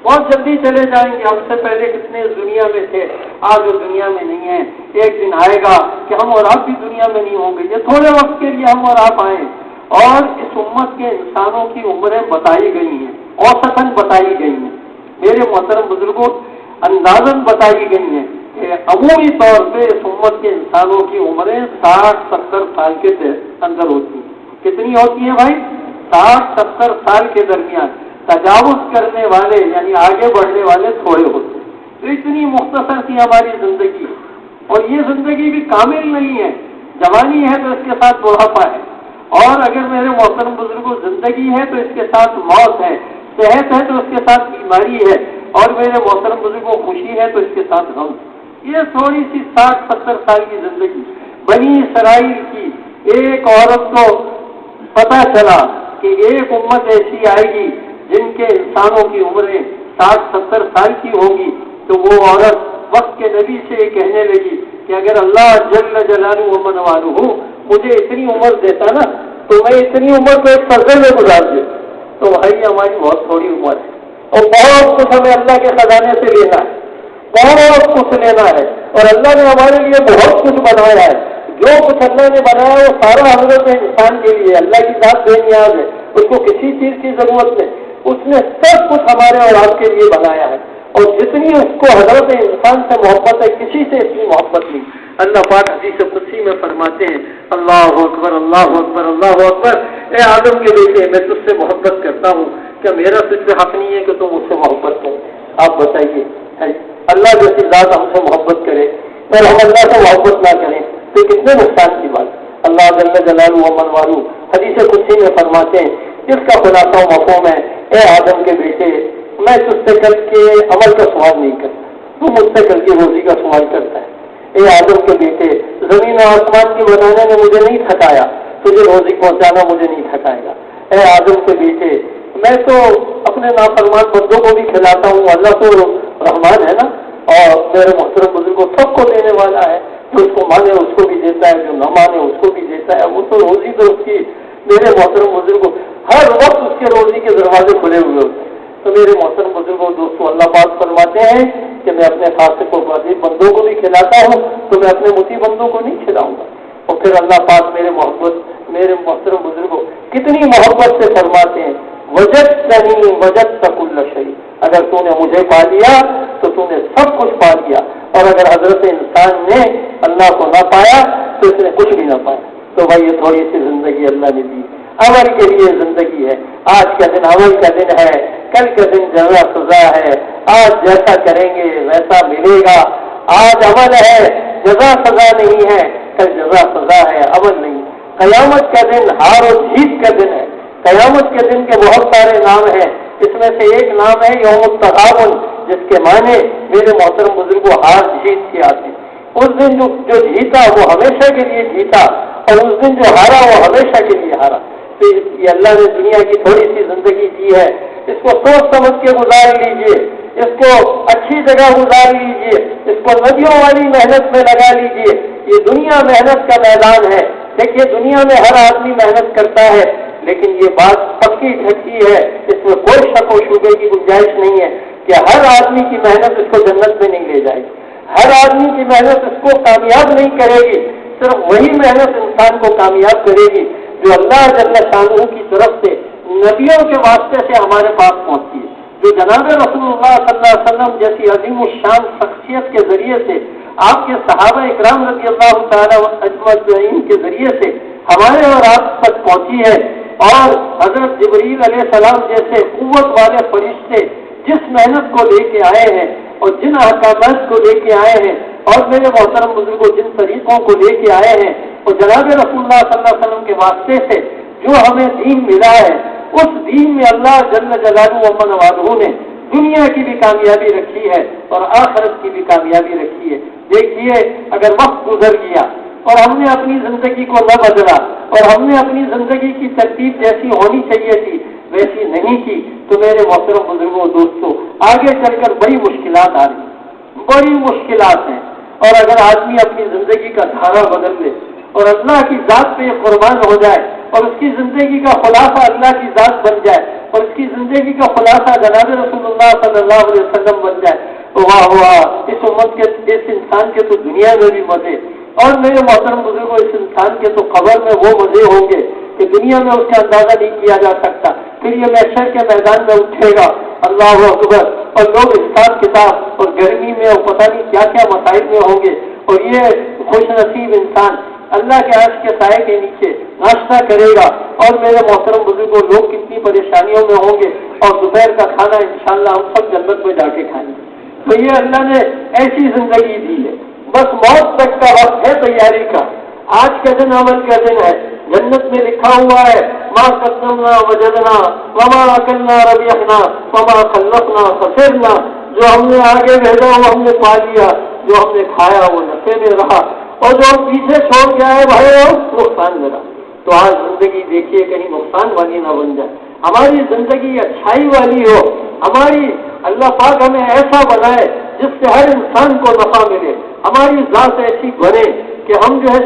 بہت جلدی چلے جائیں گے۔ ہم سے پہلے کتنے دنیا میں تھے، آج وہ دنیا میں نہیں ہیں۔ ایک دن آئے گا کہ ہم اور آپ بھی دنیا میں نہیں ہوں گے، یہ تھوڑے وقت کے لیے ہم اور آپ آئیں۔ اور اس امت کے انسانوں کی عمریں بتائی گئی ہیں، اوسطاً بتائی گئی ہیں، میرے محترم بزرگوں اندازاً بتائی گئی ہیں کہ عمومی طور پہ اس امت کے انسانوں کی عمریں 60-70 سال کے اندر ہوتی ہیں۔ کتنی ہوتی ہیں بھائی؟ 60-70 سال کے درمیان۔ تجاوز کرنے والے یعنی آگے بڑھنے والے تھوڑے ہوتے ہیں۔ تو اتنی مختصر تھی ہماری زندگی، اور یہ زندگی بھی کامل نہیں ہے۔ جوانی ہے تو اس کے ساتھ بڑھاپا ہے، اور اگر میرے محترم بزرگوں زندگی ہے تو اس کے ساتھ موت ہے، صحت ہے تو اس کے ساتھ بیماری ہے، اور میرے محترم بزرگوں خوشی ہے تو اس کے ساتھ غم۔ یہ تھوڑی سی 60-70 سال کی زندگی۔ بنی اسرائیل کی ایک عورت کو پتا چلا کہ ایک امت ایسی آئے گی جن کے انسانوں کی عمریں 60-70 سال کی ہوگی، تو وہ عورت وقت کے نبی سے یہ کہنے لگی کہ اگر اللہ جل جلالہ ومن والہ مجھے اتنی عمر دیتا نا تو میں اتنی عمر کو ایک سجدے میں گزار دیتا۔ تو بھائی ہماری بہت تھوڑی عمر ہے، اور بہت کچھ ہمیں اللہ کے خزانے سے لینا ہے، بہت کچھ لینا ہے، اور اللہ نے ہمارے لیے بہت کچھ بنایا ہے۔ جو کچھ اللہ نے بنایا وہ سارا حضرت انسان کے لیے، اللہ کی ذات بے نیاز ہے، اس کو کسی چیز کی ضرورت نہیں، اس نے سب کچھ ہمارے اور آپ کے لیے بنایا ہے، اور جتنی اس کو حضرت انسان سے محبت ہے کسی سے اتنی محبت نہیں۔ اللہ پاک حدیث قدسی میں فرماتے ہیں اللہ اکبر اللہ اکبر اللہ اکبر، اے آدم کے بیٹے میں تجھ سے محبت کرتا ہوں، کیا میرا تجھ سے حق نہیں ہے کہ تم مجھ سے محبت کرو؟ آپ بتائیے، اللہ جیسی ذات ہم سے محبت کرے اور ہم اللہ سے محبت نہ کریں تو کتنے نقصان کی بات۔ اللہ جل جلالہ ومن والہ حدیث قدسی میں فرماتے ہیں، اس کا خلاصہ مفہوم ہے اے آدم کے بیٹے میں تجھ سے کل کے عمل کا سوال نہیں کرتا، تو مجھ سے کل کی روزی کا سوال کرتا ہے۔ اے آدم کے بیٹے زمین و آسمان کی بنانے نے مجھے نہیں تھکایا، تجھے روزی پہنچانا مجھے نہیں تھکائے گا۔ اے آدم کے بیٹے میں تو اپنے نافرمان بندوں کو بھی کھلاتا ہوں، اللہ تو رحمان ہے نا، اور میرے محترم بزرگوں سب کو دینے والا ہے، جو اس کو مانے اس کو بھی دیتا ہے، جو نہ مانے اس کو بھی دیتا ہے، وہ تو روزی تو اس کی میرے محترم بزرگوں ہر وقت اس کے روزی کے دروازے کھلے ہوئے ہوتے ہیں۔ تو میرے محترم بزرگوں دوستوں اللہ پاک فرماتے ہیں کہ میں اپنے فاسق و فاسق بندوں کو بھی کھلاتا ہوں تو میں اپنے مطیع بندوں کو نہیں کھلاؤں گا۔ اور پھر اللہ پاک میرے محترم بزرگوں کتنی محبت سے فرماتے ہیں وجدتنی وجدت کل شیء، اگر تو نے مجھے پا لیا تو تو نے سب کچھ پا لیا، اور اگر حضرت انسان نے اللہ کو نہ پایا تو اس نے کچھ بھی نہ پایا۔ تو بھائی یہ تھوڑی سی زندگی اللہ نے دی، عمل کے لیے زندگی ہے۔ آج کا دن عمل کا دن ہے، کل کا دن جزا سزا ہے، آج جیسا کریں گے ویسا ملے گا۔ آج عمل ہے، جزا سزا نہیں ہے، کل جزا سزا ہے، عمل نہیں۔ قیامت کا دن ہار و جیت کا دن ہے۔ قیامت کے دن کے بہت سارے نام ہیں، اس میں سے ایک نام ہے یوم التغابن، جس کے معنی میرے محترم بزرگوں ہار جیت کے آتے ہیں۔ اس دن جو جیتا وہ ہمیشہ کے لیے جیتا، اور اس دن جو ہارا وہ ہمیشہ کے لیے ہارا۔ تو یہ اللہ نے دنیا کی تھوڑی سی زندگی دی ہے، اس کو سوچ سمجھ کے گزار لیجئے، اس کو اچھی جگہ گزار لیجئے، اس کو ندیوں والی محنت میں لگا لیجئے۔ یہ دنیا محنت کا میدان ہے۔ دیکھیے دنیا میں ہر آدمی محنت کرتا ہے، لیکن یہ بات پکی ڈھکی ہے، اس میں کوئی شک و شبے کی گنجائش نہیں ہے کہ ہر آدمی کی محنت اس کو جنت میں نہیں لے جائے گی، ہر آدمی کی محنت اس کو کامیاب نہیں کرے گی۔ صرف وہی محنت انسان کو کامیاب کرے گی جو اللہ جل شانہ کی طرف سے نبیوں کے واسطے سے ہمارے پاس پہنچتی ہے، جو جناب رسول اللہ صلی اللہ علیہ وسلم جیسی عظیم الشان شخصیت کے ذریعے سے، آپ کے صحابہ اکرام رضی اللہ تعالیٰ اجمعین کے ذریعے سے ہمارے اور آپ تک پہنچی ہے۔ اور حضرت جبریل علیہ السلام جیسے قوت والے فرشتے جس محنت کو لے کے آئے ہیں اور جن احکامات کو لے کے آئے ہیں، اور میرے محترم بزرگوں جن طریقوں کو لے کے آئے ہیں، اور جناب رسول اللہ صلی اللہ علیہ وسلم کے واسطے سے جو ہمیں دین ملا ہے، اس دین میں اللہ جل جلالہ و من والہ نے دنیا کی بھی کامیابی رکھی ہے اور آخرت کی بھی کامیابی رکھی ہے۔ دیکھیے اگر وقت گزر گیا اور ہم نے اپنی زندگی کو نہ بدلا اور ہم نے اپنی زندگی کی ترتیب جیسی ہونی چاہیے تھی ویسی نہیں کی، تو میرے محترم بزرگوں دوستوں آگے چل کر بڑی مشکلات آ رہی ہیں، بڑی مشکلات ہیں۔ اور اگر آدمی اپنی زندگی کا دھارا بدل لے اور اللہ کی ذات پہ قربان ہو جائے اور اس کی زندگی کا خلاصہ اللہ کی ذات بن جائے اور اس کی زندگی کا خلاصہ جناب رسول اللہ صلی اللہ علیہ وسلم بن جائے، تو واہ واہ، اس امت کے اس انسان کے تو دنیا میں بھی مزے، اور میرے محترم بزرگوں اس انسان کے تو قبر میں وہ مزے ہوں گے کہ دنیا میں اس کا اندازہ نہیں کیا جا سکتا۔ پھر یہ محشر کے میدان میں اٹھے گا، اللہ اکبر، اور لوگ حساب کتاب اور گرمی میں اور پتہ نہیں کیا کیا مسائل میں ہوں گے، اور یہ خوش نصیب انسان اللہ کے عرش کے سائے کے نیچے ناشتہ کرے گا، اور میرے محترم بزرگوں لوگ کتنی پریشانیوں میں ہوں گے، اور دوپہر کا کھانا انشاءاللہ ہم سب جنت میں جا کے کھائیں گے۔ تو یہ اللہ نے ایسی زندگی دی ہے، بس موت تک کا وقت ہے تیاری کا۔ آج کا دن عمل کا دن ہے، جنت میں لکھا ہوا ہے ما قدمنا وجدنا وما اکلنا ربیحنا وما خلفنا خسرنا، جو ہم نے آگے بھیجا وہ ہم نے پا لیا، جو ہم نے کھایا وہ نفع میں رہا، اور جو ہم پیچھے چھوڑ کے آئے بھائی وہ نقصان میں رہا۔ تو آج زندگی دیکھیے کہیں نقصان والی نہ بن جائے، ہماری زندگی اچھائی والی ہو، ہماری اللہ پاک ہمیں ایسا بنائے جس سے ہر انسان کو نفع ملے، ہماری ذات ایسی بنے کہ ہم جو ہے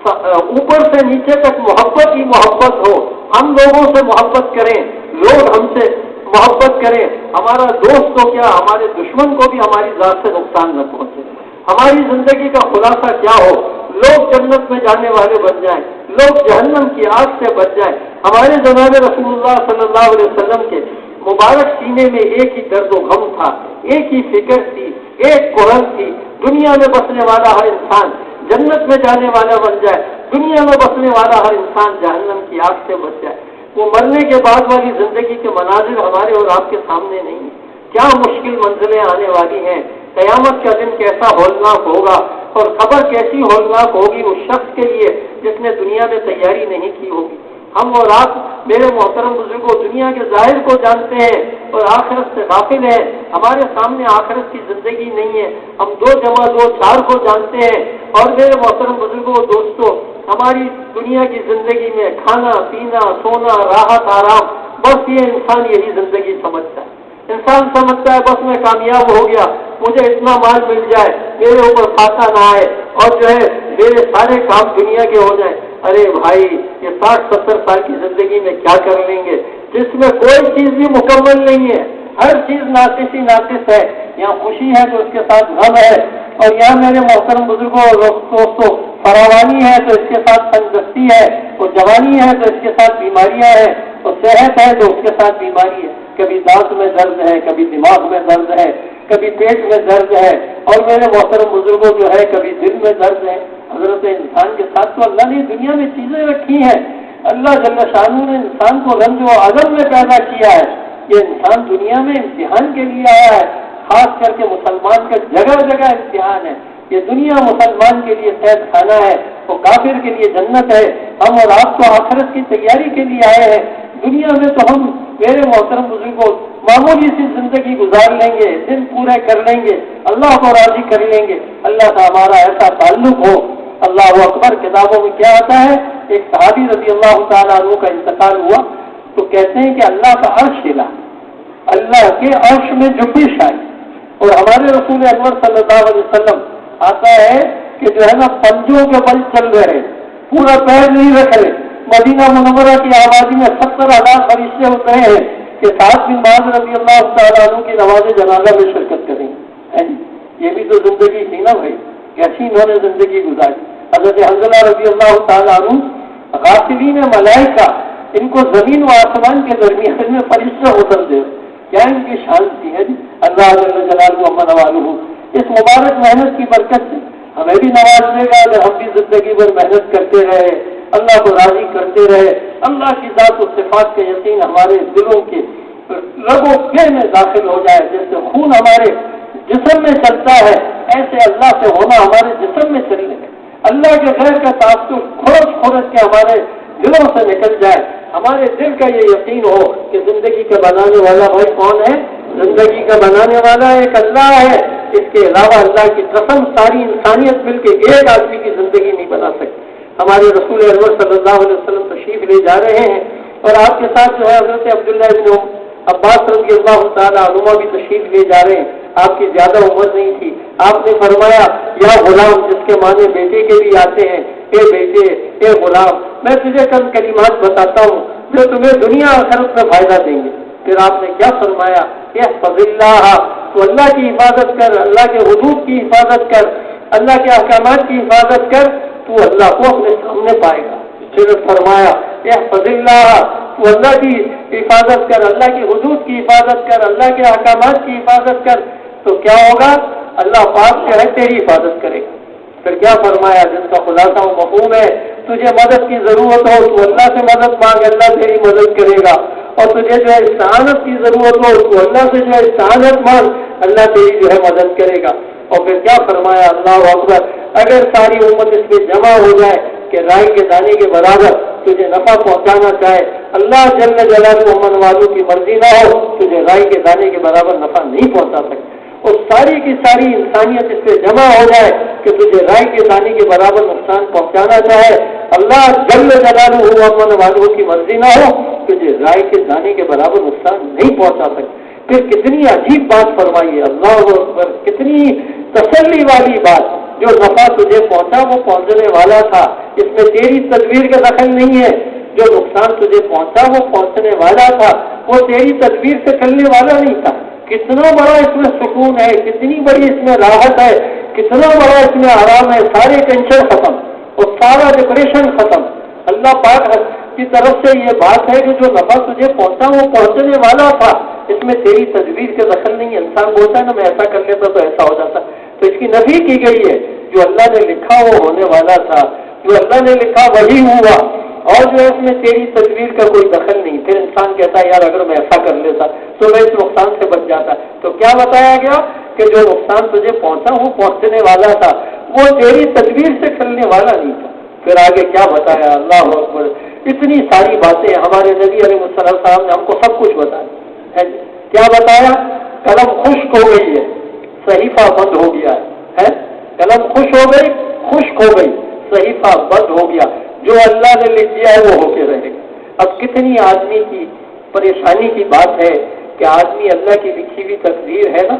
اوپر سے نیچے تک محبت ہی محبت ہو، ہم لوگوں سے محبت کریں، لوگ ہم سے محبت کریں، ہمارا دوست ہو کیا ہمارے دشمن کو بھی ہماری ذات سے نقصان نہ پہنچے۔ ہماری زندگی کا خلاصہ کیا ہو، لوگ جنت میں جانے والے بن جائیں، لوگ جہنم کی آگ سے بچ جائیں۔ ہمارے جناب رسول اللہ صلی اللہ علیہ وسلم کے مبارک سینے میں ایک ہی درد و غم تھا، ایک ہی فکر تھی، ایک قرآن تھی، دنیا میں بسنے والا ہر انسان جنت میں جانے والا بن جائے، دنیا میں بسنے والا ہر انسان جہنم کی آگ سے بچ جائے۔ وہ مرنے کے بعد والی زندگی کے مناظر ہمارے اور آپ کے سامنے نہیں ہیں، کیا مشکل منزلیں آنے والی ہیں، قیامت کا دن کیسا ہولناک ہوگا، اور خبر کیسی ہولناک ہوگی اس شخص کے لیے جس نے دنیا میں تیاری نہیں کی ہوگی۔ ہم اور آپ میرے محترم بزرگوں دنیا کے ظاہر کو جانتے ہیں اور آخرت سے غافل ہیں، ہمارے سامنے آخرت کی زندگی نہیں ہے، ہم 2 + 2 4 کو جانتے ہیں۔ اور میرے محترم بزرگوں دوستوں ہماری دنیا کی زندگی میں کھانا پینا سونا راحت آرام، بس یہ انسان یہی زندگی سمجھتا ہے۔ انسان سمجھتا ہے بس میں کامیاب ہو گیا، مجھے اتنا مال مل جائے، میرے اوپر فاقہ نہ آئے، اور جو ہے میرے سارے کام دنیا کے ہو جائیں۔ ارے بھائی یہ 60-70 سال کی زندگی میں کیا کر لیں گے جس میں کوئی چیز بھی مکمل نہیں ہے، ہر چیز ناقص ہی ناقص ہے۔ یہاں خوشی ہے تو اس کے ساتھ غم ہے، اور یہاں میرے محترم بزرگوں اور دوستوں فراوانی ہے تو اس کے ساتھ تندرستی ہے، اور جوانی ہے تو اس کے ساتھ بیماریاں ہیں، اور صحت ہے تو اس کے ساتھ بیماری ہے، کبھی دانت میں درد ہے، کبھی دماغ میں درد ہے، کبھی پیٹ میں درد ہے، اور میرے محترم بزرگوں جو ہے کبھی دل میں درد ہے۔ حضرت انسان کے ساتھ تو اللہ نے دنیا میں چیزیں رکھی ہیں، اللہ جل شانہ نے انسان کو رنج و عدم میں پیدا کیا ہے۔ یہ انسان دنیا میں امتحان کے لیے آیا ہے، خاص کر کے مسلمان کا جگہ جگہ امتحان ہے۔ یہ دنیا مسلمان کے لیے قید خانہ ہے اور کافر کے لیے جنت ہے۔ ہم اور آپ تو آخرت کی تیاری کے لیے آئے ہیں، دنیا میں تو ہم میرے محترم بزرگوں معمولی سی زندگی گزار لیں گے، دن پورے کر لیں گے، اللہ کو راضی کر لیں گے، اللہ کا ہمارا ایسا تعلق ہو۔ اللہ اکبر۔ کتابوں میں کیا آتا ہے، ایک صحابی رضی اللہ تعالیٰ عنہ کا انتقال ہوا تو کہتے ہیں کہ اللہ کا عرش ہلا، اللہ کے عرش میں جنبش آئی، اور ہمارے رسول انور صلی اللہ علیہ وسلم آتا ہے کہ جو ہے نا پنجوں کے بل چل رہے، پورا پیر نہیں رکھ رہے۔ مدینہ منورہ کی آبادی میں 70,000 فرشتے اترے ہیں کہ سعد بن معاذ رضی اللہ تعالیٰ عنہ کی نماز جنازہ میں شرکت کریں۔ یہ بھی تو زندگی تھی نا بھائی، کیسی انہوں نے زندگی گزاری۔ حضرت حنظلہ رضی اللہ تعالیٰ عنہ غافلین ملائکہ، ان کو زمین و آسمان کے درمیان میں فرشتے اتر دے، کیا ان کی شان تھی ہے جی۔ اللہ جل جلالہ و منوالہ اس مبارک محنت کی برکت سے ہمیں بھی نواز دے گا اگر ہم بھی زندگی بھر محنت کرتے رہے، اللہ کو راضی کرتے رہے، اللہ کی ذات و صفات کا یقین ہمارے دلوں کے رگوں پہ میں داخل ہو جائے، جیسے خون ہمارے جسم میں چلتا ہے ایسے اللہ سے ہونا ہمارے جسم میں چلنے ہے۔ اللہ کے غیر کا تعصب کھرچ کھرچ کے ہمارے دلوں سے نکل جائے، ہمارے دل کا یہ یقین ہو کہ زندگی کا بنانے والا بھائی کون ہے؟ زندگی کا بنانے والا ایک اللہ ہے، اس کے علاوہ اللہ کی قسم ساری انسانیت مل کے ایک آدمی کی زندگی نہیں بنا سکتی۔ ہمارے رسول انور صلی اللہ علیہ وسلم تشریف لے جا رہے ہیں اور آپ کے ساتھ جو ہے حضرت عبداللہ بن عباس رضی اللہ تعالیٰ عنہما بھی تشریف لے جا رہے ہیں۔ آپ کی زیادہ عمر نہیں تھی، آپ نے فرمایا یا غلام، جس کے معنی بیٹے کے بھی آتے ہیں، اے بیٹے، اے غلام، میں تجھے چند کلمات بتاتا ہوں جو تمہیں دنیا آخرت میں فائدہ دیں گے۔ پھر آپ نے کیا فرمایا، احفظ اللہ، تو اللہ کی حفاظت کر، اللہ کے حدود کی حفاظت کر، اللہ کے احکامات کی حفاظت کر، تو اللہ کو اپنے سامنے پائے گا۔ پھر فرمایا احفظ اللہ، تو اللہ کی حفاظت کر، اللہ کی حدود کی حفاظت کر، اللہ کے احکامات کی حفاظت کر، تو کیا ہوگا؟ اللہ پاک جو ہے تیری حفاظت کرے گا۔ پھر کیا فرمایا، جس کا خلاصہ و مفہوم ہے، تجھے مدد کی ضرورت ہو تو اللہ سے مدد مانگ، اللہ تیری مدد کرے گا، اور تجھے جو ہے استعانت کی ضرورت ہو تو اللہ سے جو ہے استعانت مانگ، اللہ تیری جو ہے مدد کرے گا۔ اور پھر کیا فرمایا، اللہ اکبر، اگر ساری امت اس میں جمع ہو جائے کہ رائی کے دانے کے برابر تجھے نفع پہنچانا چاہے، اللہ جل جلالہ من والوں کی مرضی نہ ہو، تجھے رائی کے دانے کے برابر نفع نہیں پہنچا سکتے، اور ساری کی ساری انسانیت اس پہ جمع ہو جائے کہ تجھے رائی کے دانے کے برابر نقصان پہنچانا چاہے، اللہ جل جلالہ من والوں کی مرضی نہ ہو، تجھے رائی کے دانے کے برابر نقصان نہیں پہنچا سکتے۔ پھر کتنی عجیب بات فرمائی ہے، اللہ اکبر، کتنی تسلی والی بات، جو نفع تجھے پہنچا وہ پہنچنے والا تھا، اس میں تیری تدبیر کا دخل نہیں ہے، جو نقصان تجھے پہنچا وہ پہنچنے والا تھا، وہ تیری تدبیر سے کرنے والا نہیں تھا۔ کتنا بڑا اس میں سکون ہے، کتنی بڑی اس میں راحت ہے، کتنا بڑا اس میں آرام ہے، سارے ٹینشن ختم اور سارا ڈپریشن ختم۔ اللہ پاک کی طرف سے یہ بات ہے کہ جو نفع تجھے پہنچا وہ پہنچنے والا تھا، اس میں تیری تدبیر کا دخل نہیں ہے۔ انسان بولتا ہے نا میں ایسا کر لیتا تو ایسا ہو جاتا، تو اس کی نفی کی گئی ہے، جو اللہ نے لکھا وہ ہونے والا تھا، جو اللہ نے لکھا وہی ہوا، اور جو ہے اس میں تیری تدبیر کا کوئی دخل نہیں۔ پھر انسان کہتا ہے یار اگر میں ایسا کر لیتا تو میں اس نقصان سے بچ جاتا، تو کیا بتایا گیا کہ جو نقصان تجھے پہنچا وہ پہنچنے والا تھا، وہ تیری تدبیر سے چلنے والا نہیں تھا۔ پھر آگے کیا بتایا، اللہ اکبر، اتنی ساری باتیں ہمارے نبی علیہ السلام صاحب نے ہم کو سب کچھ بتایا ہے۔ کیا بتایا، قلم خشک ہو گئی ہے، صحیفہ بند ہو گیا ہے، قلم خوش ہو گئی، خشک ہو گئی، صحیفہ بند ہو گیا، جو اللہ نے لکھ دیا ہے وہ ہو کے رہے گا۔ اب کتنی آدمی کی پریشانی کی بات ہے کہ آدمی اللہ کی لکھی ہوئی تقدیر ہے نا،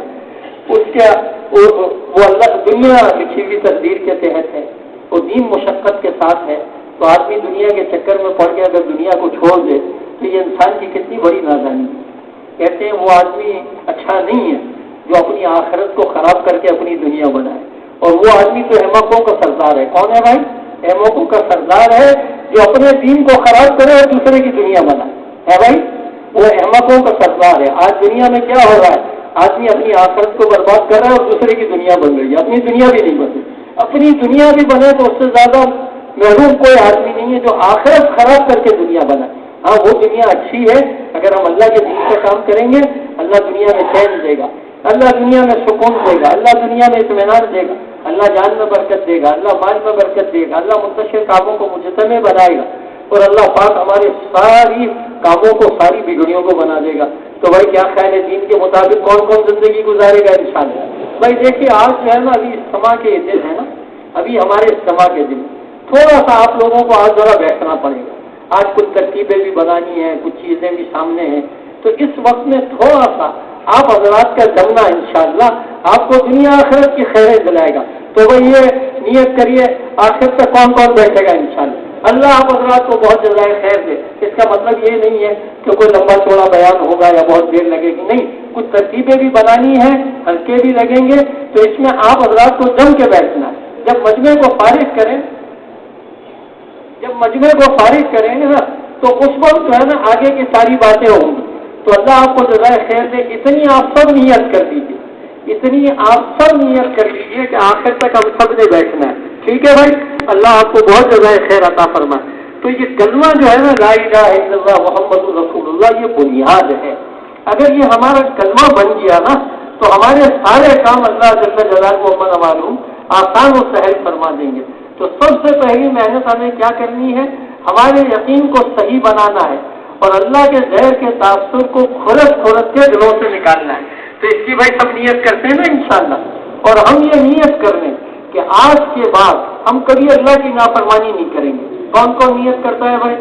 اس کے وہ اللہ دنیا لکھی ہوئی تقدیر کے تحت ہے، وہ دین مشقت کے ساتھ ہے، تو آدمی دنیا کے چکر میں پڑ کے اگر دنیا کو چھوڑ دے تو یہ انسان کی کتنی بڑی نادانی ہے۔ کہتے ہیں وہ آدمی اچھا نہیں ہے جو اپنی آخرت کو خراب کر کے اپنی دنیا بنائے، اور وہ آدمی تو احمقوں کا سردار ہے۔ کون ہے بھائی؟ احمقوں کا سردار ہے جو اپنے دین کو خراب کرے اور دوسرے کی دنیا بنائے، ہے بھائی، وہ احمقوں کا سردار ہے۔ آج دنیا میں کیا ہو رہا ہے، آدمی اپنی آخرت کو برباد کر رہا ہے اور دوسرے کی دنیا بن رہی ہے، اپنی دنیا بھی نہیں بن رہی۔ اپنی دنیا بھی بنے تو اس سے زیادہ محروم کوئی آدمی نہیں ہے جو آخرت خراب کر کے دنیا بنائے۔ ہاں وہ دنیا اچھی ہے، اگر ہم اللہ کے دین سے کام کریں گے اللہ دنیا میں چین دے گا، اللہ دنیا میں سکون دے گا، اللہ دنیا میں اطمینان دے گا، اللہ جان میں برکت دے گا، اللہ مال میں برکت دے گا، اللہ منتشر کاموں کو مجتمع بنائے گا، اور اللہ پاک ہمارے ساری کاموں کو، ساری بگڑیوں کو بنا دے گا۔ تو بھائی کیا خیال ہے دین کے مطابق کون کون زندگی گزارے گا انشاءاللہ؟ بھائی دیکھیے آج جو ہے نا ابھی اجتماع کے دن ہے نا، ابھی ہمارے اجتماع کے دن تھوڑا سا آپ لوگوں کو آج ذرا بیٹھنا پڑے گا. آج کچھ ترتیبیں بھی بنانی ہیں، کچھ چیزیں بھی سامنے ہیں، تو اس وقت میں تھوڑا سا آپ حضرات کا جمنا انشاءاللہ آپ کو دنیا آخرت کی خیریں دلائے گا. تو وہ یہ نیت کریے آخر تک کون کون بیٹھے گا انشاءاللہ. اللہ آپ حضرات کو بہت جزائے خیر دے. اس کا مطلب یہ نہیں ہے کہ کوئی لمبا چوڑا بیان ہوگا یا بہت دیر لگے گی، نہیں، کچھ ترتیبیں بھی بنانی ہیں، ہلکے بھی لگیں گے، تو اس میں آپ حضرات کو جم کے بیٹھنا ہے. جب مجمع کو فارغ کریں گے نا تو اس وقت جو ہے نا آگے کی ساری باتیں ہوں گی. تو اللہ آپ کو جزائے خیر دے. اتنی آپ سب نیت کر دیجیے، کہ آخر تک ہم سب نے بیٹھنا ہے. ٹھیک ہے بھائی، اللہ آپ کو بہت جزائے خیر عطا فرمائے. تو یہ کلمہ جو ہے نا لا الہ الا اللہ محمد رسول اللہ، یہ بنیاد ہے. اگر یہ ہمارا کلمہ بن گیا نا تو ہمارے سارے کام اللہ جل جلالہ و معلوم آسان و سہل فرما دیں گے. تو سب سے پہلی محنت ہمیں کیا کرنی ہے؟ ہمارے یقین کو صحیح بنانا ہے اور اللہ کے زہر کے تاثر کو کھرد کے دلوں سے نکالنا ہے. تو اس کی بھائی سب نیت کرتے ہیں نا انشاءاللہ. اور ہم یہ نیت کر لیں کہ آج کے بعد ہم کبھی اللہ کی نافرمانی نہیں کریں گے. کون کون نیت کرتا ہے بھائی؟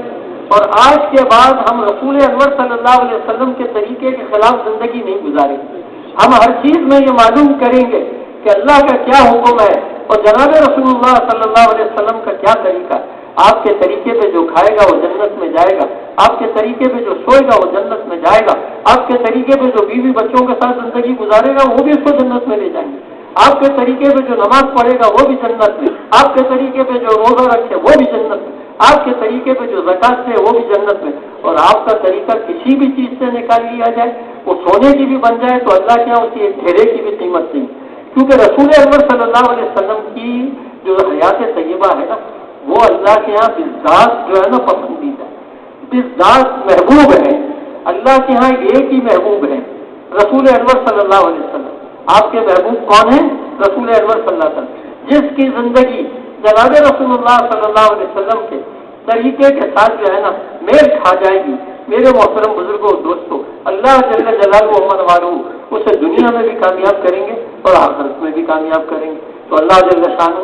اور آج کے بعد ہم رسول انور صلی اللہ علیہ وسلم کے طریقے کے خلاف زندگی نہیں گزاریں گے. ہم ہر چیز میں یہ معلوم کریں گے کہ اللہ کا کیا حکم ہے اور جناب رسول اللہ صلی اللہ علیہ وسلم کا کیا طریقہ ہے. آپ کے طریقے پہ جو کھائے گا وہ جنت میں جائے گا، آپ کے طریقے پہ جو سوئے گا وہ جنت میں جائے گا، آپ کے طریقے پہ جو بیوی بچوں کے ساتھ زندگی گزارے گا وہ بھی اس کو جنت میں لے جائیں گے، آپ کے طریقے پہ جو نماز پڑھے گا وہ بھی جنت میں، آپ کے طریقے پہ جو روزہ رکھے وہ بھی جنت میں، آپ کے طریقے پہ جو زکات دے وہ بھی جنت میں. اور آپ کا طریقہ کسی بھی چیز سے نکال لیا جائے، وہ سونے کی بھی بن جائے تو اللہ کے یہاں اس کی ایک ڈھیرے کی بھی قیمت نہیں. کیونکہ رسول انور صلی اللہ علیہ وسلم کی جو حیات طیبہ ہے نا وہ اللہ کے یہاں بالذات جو ہے نا پسندیدہ ہے، بالذات محبوب ہے. اللہ کے یہاں ایک ہی محبوب ہے، رسول انور صلی اللہ علیہ وسلم. آپ کے محبوب کون ہیں؟ رسول انور صلی اللہ علیہ وسلم. جس کی زندگی جناب رسول اللہ صلی اللہ علیہ وسلم کے طریقے کے ساتھ جو ہے نا میل کھا جائے گی، میرے محترم بزرگوں دوستوں، اللہ جل جلالہ و معلوم اسے دنیا میں بھی کامیاب کریں گے اور آخرت میں بھی کامیاب کریں گے. تو اللہ جل شانہ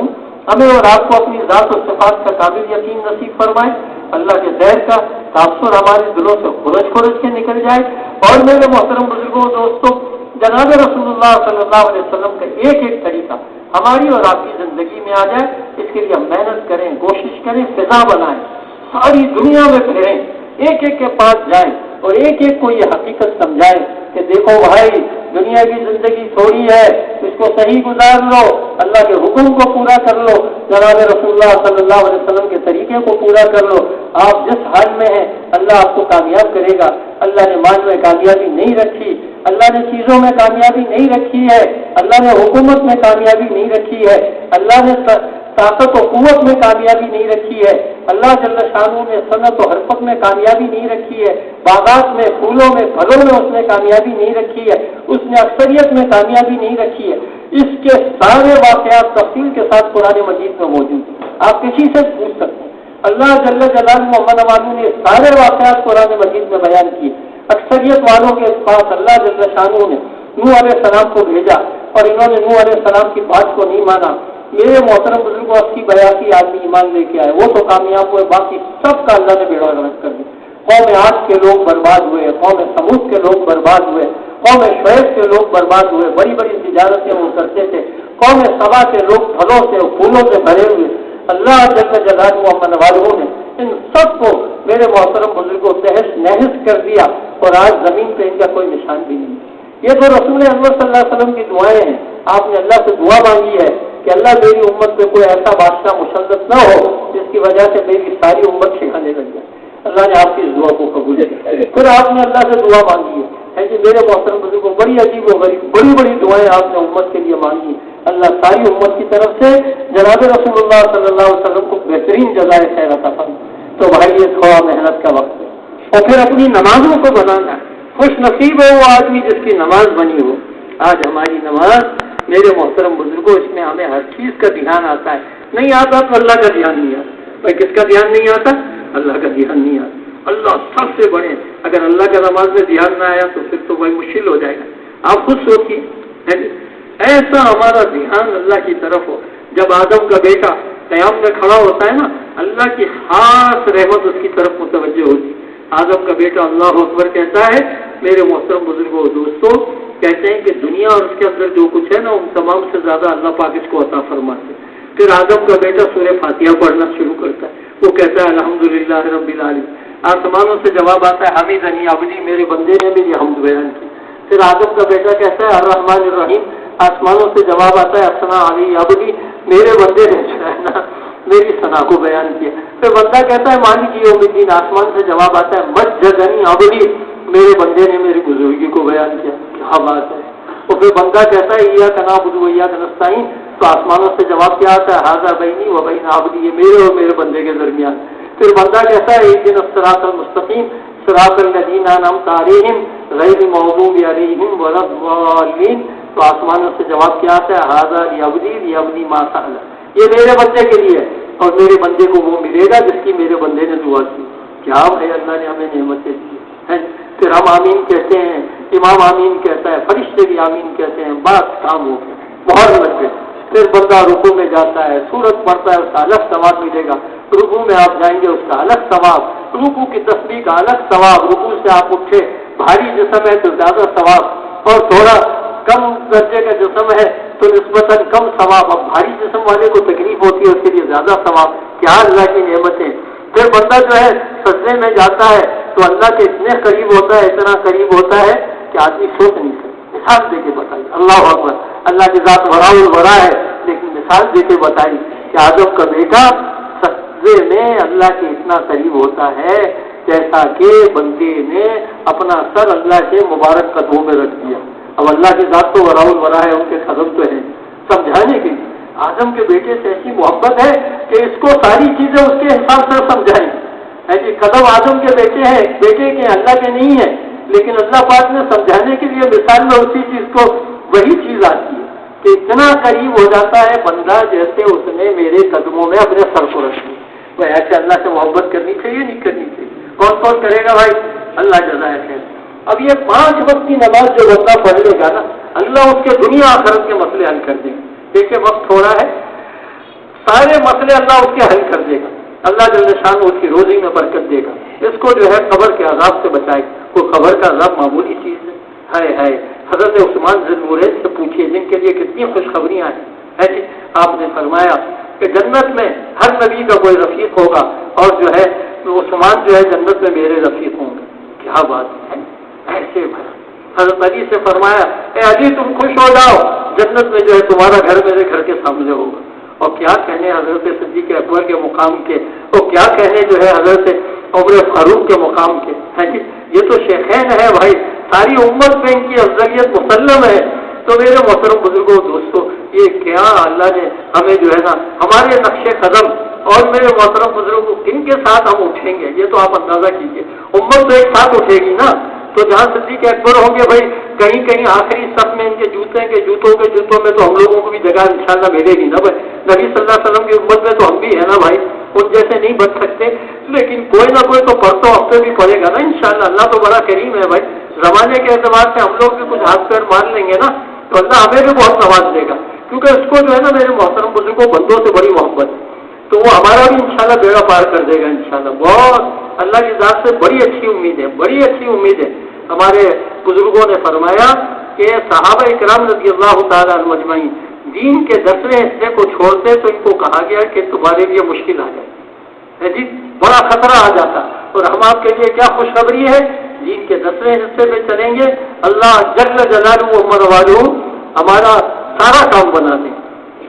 ہمیں اور آپ کو اپنی ذات و صفات کا قابل یقین نصیب فرمائے. اللہ کے زہر کا تاثر ہمارے دلوں سے کھرج کے نکل جائے. اور میرے محترم بزرگوں دوستوں، جناب رسول اللہ صلی اللہ علیہ وسلم کا ایک ایک طریقہ ہماری اور آپ کی زندگی میں آ جائے. اس کے لیے ہم محنت کریں، کوشش کریں، فضا بنائیں، ساری دنیا میں پھریں، ایک ایک کے پاس جائیں اور ایک ایک کو یہ حقیقت سمجھائیں کہ دیکھو بھائی دنیا کی زندگی تھوڑی ہے، اس کو صحیح گزار لو، اللہ کے حکم کو پورا کر لو، جناب رسول اللہ صلی اللہ علیہ وسلم کے طریقے کو پورا کر لو. آپ جس حال میں ہیں اللہ آپ کو کامیاب کرے گا. اللہ نے مال میں کامیابی نہیں رکھی، اللہ نے چیزوں میں کامیابی نہیں رکھی ہے، اللہ نے حکومت میں کامیابی نہیں رکھی ہے، اللہ نے طاقت و قوت میں کامیابی نہیں رکھی ہے، اللہ جل شانہ نے صنعت و حرفت میں کامیابی نہیں رکھی ہے، باغات میں، پھولوں میں، پھلوں میں اس نے کامیابی نہیں رکھی ہے، اس نے اکثریت میں کامیابی نہیں رکھی ہے. اس کے سارے واقعات تفصیل کے ساتھ قرآن مجید میں موجود ہیں. آپ کسی سے پوچھ سکتے ہیں. اللہ جل جلالہ محمد والوں نے سارے واقعات قرآن مجید میں بیان کیے. اکثریت والوں کے پاس اللہ جل شانہ نے نوح علیہ السلام کو بھیجا اور انہوں نے نوح علیہ السلام کی بات کو نہیں مانا. میرے محترم بزرگوں 80-82 آدمی ایمان لے کے آئے، وہ تو کامیاب ہوئے، باقی سب کا اللہ نے بیڑا غرق کر دیا. قوم عاد کے لوگ برباد ہوئے، قوم سمود کے لوگ برباد ہوئے، قوم شعیب کے لوگ برباد ہوئے. بڑی بڑی تجارتیں وہ کرتے تھے. قوم سبا کے لوگ پھلوں سے پھولوں سے بھرے ہوئے. اللہ جل جلالہ محمد والوں نے ان سب کو میرے محترم بزرگوں تہس نہس کر دیا اور آج زمین پہ ان کا کوئی نشان بھی نہیں. یہ تو رسول انور صلی اللہ علیہ وسلم کی دعائیں ہیں. آپ نے اللہ سے دعا مانگی ہے کہ اللہ میری امت پہ کوئی ایسا بادشاہ مسلط نہ ہو جس کی وجہ سے میری ساری امت سکھانے لگ جائے. اللہ نے آپ کی اس دعا کو قبول کیا. پھر آپ نے اللہ سے دعا مانگی ہے کہ میرے محترم بزرگوں بڑی عجیب و غریب بڑی بڑی دعائیں آپ نے امت کے لیے مانگی. اللہ ساری امت کی طرف سے جناب رسول اللہ صلی اللہ علیہ وسلم کو بہترین جزائے خیر عطا فرمائے. تو بھائی یہ تھوڑا محنت کا وقت ہے اور پھر اپنی نمازوں کو بنانا ہے. خوش نصیب ہے وہ آدمی جس کی نماز بنی ہو. آج ہماری نماز میرے محترم بزرگوں اس میں ہمیں ہر چیز کا دھیان آتا ہے. نہیں آتا تو اللہ کا دھیان نہیں آتا. بھائی کس کا دھیان نہیں آتا؟ اللہ کا دھیان نہیں آتا. اللہ سب سے بڑے. اگر اللہ کا نماز میں دھیان نہ آیا تو پھر تو وہی مشکل ہو جائے گا. آپ خود سوچیے ایسا ہمارا دھیان اللہ کی طرف ہو. جب آدم کا بیٹا قیام میں کھڑا ہوتا ہے نا, اللہ کی خاص رحمت اس کی طرف متوجہ ہوتی. آدم کا بیٹا اللہ اکبر کہتا ہے. میرے محترم بزرگوں دوستوں, کہتے ہیں کہ دنیا اور اس کے اندر جو کچھ ہے نا ان تمام سے زیادہ اللہ پاک اس کو عطا فرماتے. پھر آدم کا بیٹا سورہ فاتحہ پڑھنا شروع کرتا ہے. وہ کہتا ہے الحمدللہ رب العالمین. آسمانوں سے جواب آتا ہے حمیدنی عبدی, میرے بندے نے میری حمد بیان کی. پھر آدم کا بیٹا کہتا ہے الرحمن الرحیم. آسمانوں سے جواب آتا ہے اثنا علی عبدی, میرے بندے نے جو ہے نا میری ثنا کو بیان کیا. پھر بندہ کہتا ہے مالک یوم الدین. آسمان سے جواب آتا ہے مجدنی عبدی, میرے بندے نے میری بزرگی کو بیان کیا. کیا بات ہے. اور پھر بندہ کہتا ہے ایاک نعبد و ایاک نستعین. تو آسمانوں سے جواب کیا آتا ہے ھذا بینی و بین عبدی, یہ میرے اور میرے بندے کے درمیان. پھر بندہ کہتا ہے اہدنا الصراط المستقیم صراط الذین انعمت علیہم غیر المغضوب علیہم ولا الضالین. تو آسمانوں سے جواب کیا آتا ہے ھذا لعبدی لعبدی ما سأل, یہ میرے بندے کے لیے اور میرے بندے کو وہ ملے گا جس کی میرے بندے نے دعا کی. کیا بھائی اللہ نے ہمیں نعمتیں دی ہیں. پھر ہم آمین کہتے ہیں, امام آمین کہتا ہے, فرشتے بھی آمین کہتے ہیں. بات کام ہو گیا, بہت لگ گئے. پھر بندہ رکوع میں جاتا ہے, سورت پڑھتا ہے, اس کا الگ ثواب ملے گا. رکوع میں آپ جائیں گے اس کا الگ ثواب, رکوع کی تسبیح کا الگ ثواب. رکوع سے آپ اٹھے, بھاری جسم ہے تو زیادہ ثواب, اور تھوڑا کم درجے کا جسم ہے تو نسبتاً کم ثواب. اب بھاری جسم والے کو تکلیف ہوتی ہے اس کے لیے زیادہ ثواب. کیا اللہ کی نعمتیں. پھر بندہ جو ہے سجدے میں جاتا ہے تو اللہ کے اتنے قریب ہوتا ہے, اتنا قریب ہوتا ہے کہ آدمی سوچ نہیں سکتا. مثال دے کے بتائی, اللہ اکبر, اللہ کی ذات ورا الورا ہے, لیکن مثال دے کے بتائی کہ آدم کا بیٹا سجدے میں اللہ کے اتنا قریب ہوتا ہے جیسا کہ بندے نے اپنا سر اللہ کے مبارک قدموں میں رکھ دیا. اب اللہ کی ذات تو ورا الورا ہے, ان کے قدم تو ہیں. سمجھانے کے لیے آدم کے بیٹے سے ایسی محبت ہے کہ اس کو ساری چیزیں اس کے حساب سے سمجھائیں. ایسی قدم آدم کے بیٹے ہیں, بیٹے کے اللہ کے نہیں ہیں, لیکن اللہ پاک نے سمجھانے کے لیے مثال میں اسی چیز کو وہی چیز آتی ہے کہ اتنا قریب ہو جاتا ہے بندہ جیسے اس نے میرے قدموں میں اپنے سر کو رکھ دیا. وہ ایسے اللہ سے محبت کرنی چاہیے, نہیں کرنی چاہیے. کون کون کرے گا بھائی؟ اللہ جزائے خیر. اب یہ 5 وقت کی نماز جو بندہ پڑھ لے گا نا, اللہ اس کے دنیا آخرت کے مسئلے حل کر دیں گے. دیکھیں وقت تھوڑا ہے, سارے مسئلے اللہ اس کے حل کر دے گا. اللہ جل شان اس کی روزی میں برکت دے گا. اس کو جو ہے قبر کے عذاب سے بچائے. کوئی قبر کا عذاب معمولی چیز ہے. حضرت عثمان ذی النورین سے پوچھیے جن کے لیے کتنی خوشخبریاں ہیں. آپ نے فرمایا کہ جنت میں ہر نبی کا کوئی رفیق ہوگا, اور جو ہے عثمان جو ہے جنت میں میرے رفیق ہوں گے. کیا بات ہے. ایسے حضرت علی سے فرمایا اے علی تم خوش ہو جاؤ, جنت میں جو ہے تمہارا گھر میرے گھر کے سامنے ہوگا. اور کیا کہنے حضرت صدیق اکبر کے مقام کے, اور کیا کہنے جو ہے حضرت عمر فاروق کے مقام کے. یہ تو شیخین ہے بھائی, ساری امت میں ان کی افضلیت مسلم ہے. تو میرے محترم بزرگوں دوستوں, یہ کیا اللہ نے ہمیں جو ہے نا ہمارے نقش قدم اور میرے محترم بزرگوں کن کے ساتھ ہم اٹھیں گے, یہ تو آپ اندازہ کیجیے. امت تو ایک ساتھ اٹھے گی نا. تو جہاں صدیق اکبر ہوں گے بھائی, کہیں کہیں آخری صف میں ان کے جوتوں میں تو ہم لوگوں کو بھی جگہ انشاءاللہ ملے گی نا بھائی. نبی صلی اللہ علیہ وسلم کی امت میں تو ہم بھی ہے نا بھائی, ان جیسے نہیں بچ سکتے, لیکن کوئی نہ کوئی تو پرسوں ہفتے بھی پڑے گا نا انشاءاللہ. اللہ تو بڑا کریم ہے بھائی. زمانے کے اعتبار سے ہم لوگ بھی کچھ ہاتھ پیر مار لیں گے نا تو اللہ ہمیں بھی بہت نواز دے گا, کیونکہ اس کو جو ہے نا میرے محترم بزرگوں بندوں سے بڑی محبت ہے. تو وہ ہمارا بھی انشاءاللہ بیڑا پار کر دے گا انشاءاللہ. بہت اللہ کی ذات سے بڑی اچھی امید ہے, بڑی اچھی امید ہے. ہمارے بزرگوں نے فرمایا کہ صحابہ اکرام رضی اللہ تعالیٰ عنہ اجمعین دین کے 10ویں حصے کو چھوڑتے تو ان کو کہا گیا کہ تمہارے لیے مشکل آ جائے جی, بڑا خطرہ آ جاتا. اور ہم آپ کے لیے کیا خوشخبری ہے, دین کے 10ویں حصے میں چلیں گے, اللہ جل جلالہ عمر والو ہمارا سارا کام بنا دیں.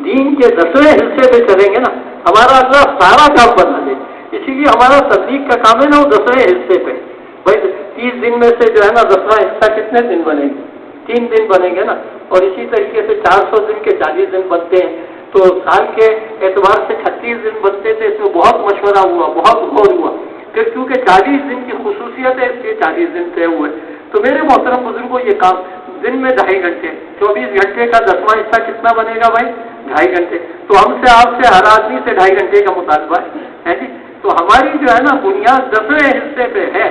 دین کے 10ویں حصے میں چلیں گے نا, ہمارا اللہ سارا کام بنا دے. اسی لیے ہمارا تبلیغ کا کام ہے نا وہ 10ویں حصے پہ. بھائی 30 دن میں سے جو ہے نا 10واں حصہ کتنے دن بنے گے؟ 3 دن بنے گے نا. اور اسی طریقے سے 400 دن کے 40 دن بنتے ہیں, تو سال کے اعتبار سے 36 دن بنتے تھے. اس میں بہت مشورہ ہوا, بہت غور ہوا کہ کیونکہ 40 دن کی خصوصیت ہے اس لیے 40 دن طے ہوئے. تو میرے محترم بزرگوں یہ کام دن میں 2.5 گھنٹے, 24 گھنٹے کا 10واں حصہ کتنا بنے گا بھائی؟ 2.5 گھنٹے. تو ہم سے آپ سے ہر آدمی سے 2.5 گھنٹے کا مطالبہ ہے جی. تو ہماری جو ہے نا بنیاد 10ویں حصے پہ ہے.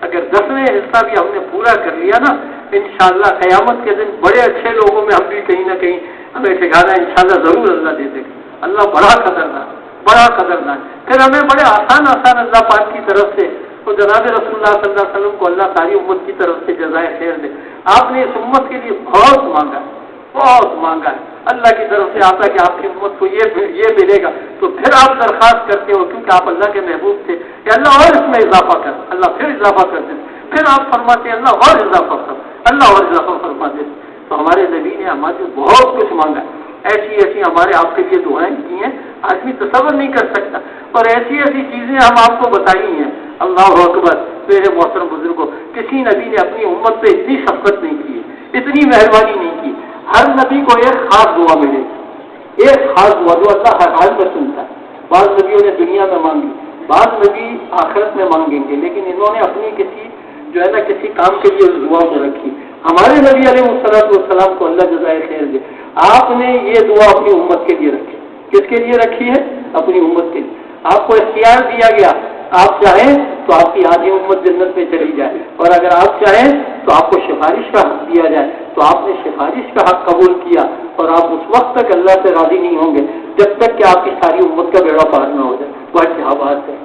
اگر 10ویں حصہ بھی ہم نے پورا کر لیا نا انشاءاللہ قیامت کے دن بڑے اچھے لوگوں میں ہم بھی کہیں نہ کہیں ہمیں ٹھکانا انشاءاللہ ضرور اللہ دے دے گا. اللہ بڑا قدردان، بڑا قدردان. پھر ہمیں بڑے آسان اللہ پاک کی طرف سے تو جناب رسول اللہ صلی اللہ علیہ وسلم کو اللہ ساری امت کی طرف سے جزائے خیر دے. آپ نے اس امت کے لیے بہت مانگا، بہت مانگا ہے. اللہ کی طرف سے آتا کہ آپ کی امت کو یہ ملے گا تو پھر آپ درخواست کرتے ہو کیونکہ آپ اللہ کے محبوب تھے کہ اللہ اور اس میں اضافہ کر. اللہ پھر اضافہ کر دیتے، پھر آپ فرماتے اللہ اور اضافہ کر، اللہ اور اضافہ فرما دیتے. تو ہمارے نبی نے ہمارے بہت کچھ مانگا. ایسی ایسی ہمارے آپ کے لیے دعائیں کی ہیں آدمی تصور نہیں کر سکتا، اور ایسی ایسی چیزیں ہم آپ کو بتائی ہیں. اللہ اکبر. میرے محترم بزرگوں، کسی نبی نے اپنی امت پہ اتنی شفقت نہیں کی، اتنی مہربانی نہیں کی. ہر نبی کو ایک خاص دعا ملے گی، ایک خاص دعا جو اللہ ہر حال میں سنتا ہے. بعض نبیوں نے دنیا میں مانگی، بعض نبی آخرت میں مانگیں گے، لیکن انہوں نے اپنی کسی جو ہے نا کسی کام کے لیے دعا میں رکھی. ہمارے نبی علیہ السلام کو اللہ جزائے خیر دے، آپ نے یہ دعا اپنی امت کے لیے رکھی. کس کے لیے رکھی ہے؟ اپنی امت کے لیے. آپ کو اختیار دیا گیا، آپ چاہیں تو آپ کی آدھی امت جنت میں چلی جائے، اور اگر آپ چاہیں تو آپ کو سفارش کا حق دیا جائے. تو آپ نے سفارش کا حق قبول کیا، اور آپ اس وقت تک اللہ سے راضی نہیں ہوں گے جب تک کہ آپ کی ساری امت کا بیڑا پار نہ ہو جائے. وہ کیا بات ہے.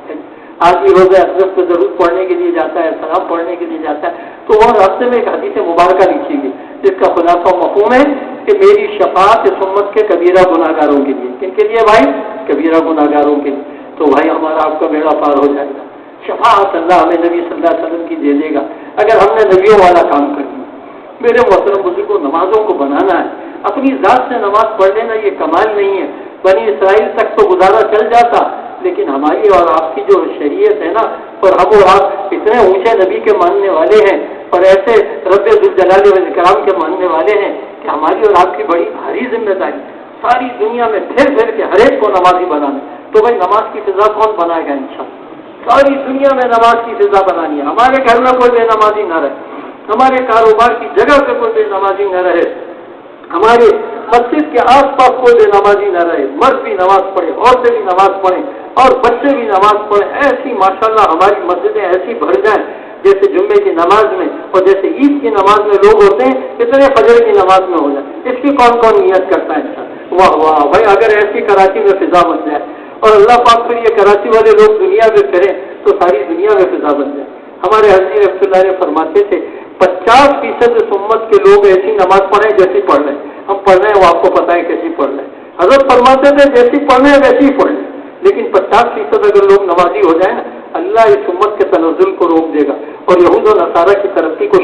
آدمی روزہ اقدس کو ضرور پڑھنے کے لیے جاتا ہے، سلام پڑھنے کے لیے جاتا ہے، تو وہ راستے میں ایک حدیث مبارکہ لکھی گئی جس کا خلاصہ مفہوم ہے کہ میری شفاعت اس امت کے کبیرہ گناہگاروں کے لیے. کن کے لیے بھائی؟ کبیرہ گناہگاروں کے لیے. تو بھائی ہمارا آپ کا بیڑا پار ہو جائے گا. شفاعت اللہ ہمیں نبی صلی اللہ علیہ وسلم کی دے دے گا اگر ہم نے نبیوں والا کام کر دیا. میرے محترم بزرگوں، نمازوں کو بنانا ہے، اپنی ذات سے نماز پڑھ لینا یہ کمال نہیں ہے. بنی اسرائیل تک تو گزارا چل جاتا، لیکن ہماری اور آپ کی جو شریعت ہے نا، اور ہم اور آپ اتنے اونچے نبی کے ماننے والے ہیں اور ایسے رب ذوالجلال والاکرام کے ماننے والے ہیں کہ ہماری اور آپ کی بڑی بھاری ذمہ داری ساری دنیا میں پھر کے ہر ایک کو نمازی بنانا. تو بھائی نماز کی فضا کون بنائے گا؟ انشاءاللہ ساری دنیا میں نماز کی فضا بنانی ہے. ہمارے گھر میں کوئی بے نمازی نہ رہے، ہمارے کاروبار کی جگہ پہ کوئی بے نمازی نہ رہے، ہمارے مسجد کے آس پاس کوئی بے نمازی نہ رہے. مرد بھی نماز پڑھے، عورتیں بھی نماز پڑھیں، اور بچے بھی نماز پڑھیں. ایسی ماشاءاللہ ہماری مسجدیں ایسی بھر جائیں جیسے جمعے کی نماز میں اور جیسے عید کی نماز میں لوگ ہوتے ہیں اتنے فجر کی نماز میں ہو جائے. اس کی کون کون نیت کرتا ہے؟ واہ واہ بھائی. اگر ایسی کراچی میں فضا بن جائے اور اللہ پاک پھر یہ کراچی والے لوگ دنیا میں کریں تو ساری دنیا میں فضا بن جائے. ہمارے حضرت رحمۃ اللہ علیہ فرماتے تھے 50% اس امت کے لوگ ایسی نماز پڑھیں جیسی پڑھ رہے ہیں. ہم پڑھ رہے ہیں وہ آپ کو پتا ہے کیسی پڑھ رہے ہیں. حضرت فرماتے تھے جیسی پڑھ رہے ہیں ویسی ہی پڑھ رہے ہیں. لیکن 50% اگر لوگ نمازی ہو جائیں نا اللہ اس امت کے تنزل کو روک دے گا اور یہود و نصارہ کی ترقی کو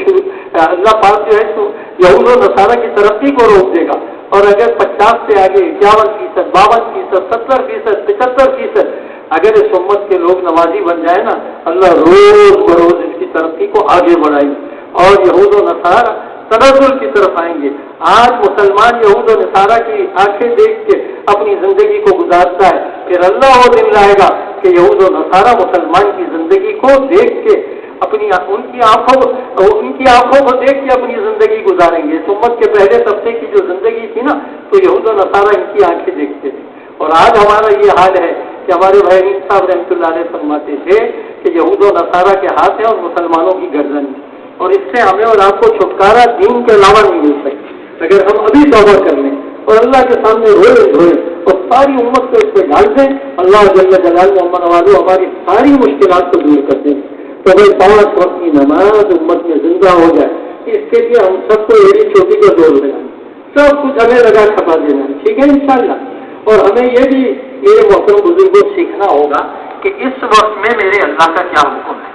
اللہ پاک جو ہے تو یہود و نصارہ کی ترقی کو روک دے گا. اور اگر 50 سے آگے 51%، 52%، 70%، 75% اگر اس امت کے لوگ نمازی بن جائے نا اللہ روز بروز اس کی ترقی کو آگے بڑھائے گا اور یہود و نصارہ تنزل کی طرف آئیں گے. آج مسلمان یہود و نصارہ کی آنکھیں دیکھ کے اپنی زندگی کو گزارتا ہے، پھر اللہ وہ دن لائے گا کہ یہود و نصارہ مسلمان کی زندگی کو دیکھ کے ان کی آنکھوں کو دیکھ کے اپنی زندگی گزاریں گے. اس امت کے پہلے طبقے کی جو زندگی تھی نا تو یہود و نصارہ ان کی آنکھیں دیکھتے تھے. اور آج ہمارا یہ حال ہے کہ ہمارے بھائی صاحب رحمۃ اللہ علیہ فرماتے تھے کہ یہود و نصارہ کے ہاتھ ہیں اور مسلمانوں کی گردن ہے، اور اس سے ہمیں اور آپ کو چھٹکارا دین کے علاوہ نہیں مل سکتی اگر ہم ابھی توبہ کر لیں اور اللہ کے سامنے روئے اور ساری امت کو اس پہ ڈال دیں. اللہ جل جلالہ والو ہماری ساری مشکلات کو دور کر دیں. تو بھائی 5 وقت کی نماز امت میں زندہ ہو جائے اس کے لیے ہم سب کو ایڑی چوٹی کا دور دینا، سب کچھ ہمیں لگا کھپا دینا ہے. ٹھیک ہے انشاءاللہ. اور ہمیں یہ بھی میرے محترم بزرگوں سیکھنا ہوگا کہ اس وقت میں میرے اللہ کا کیا حکم ہے.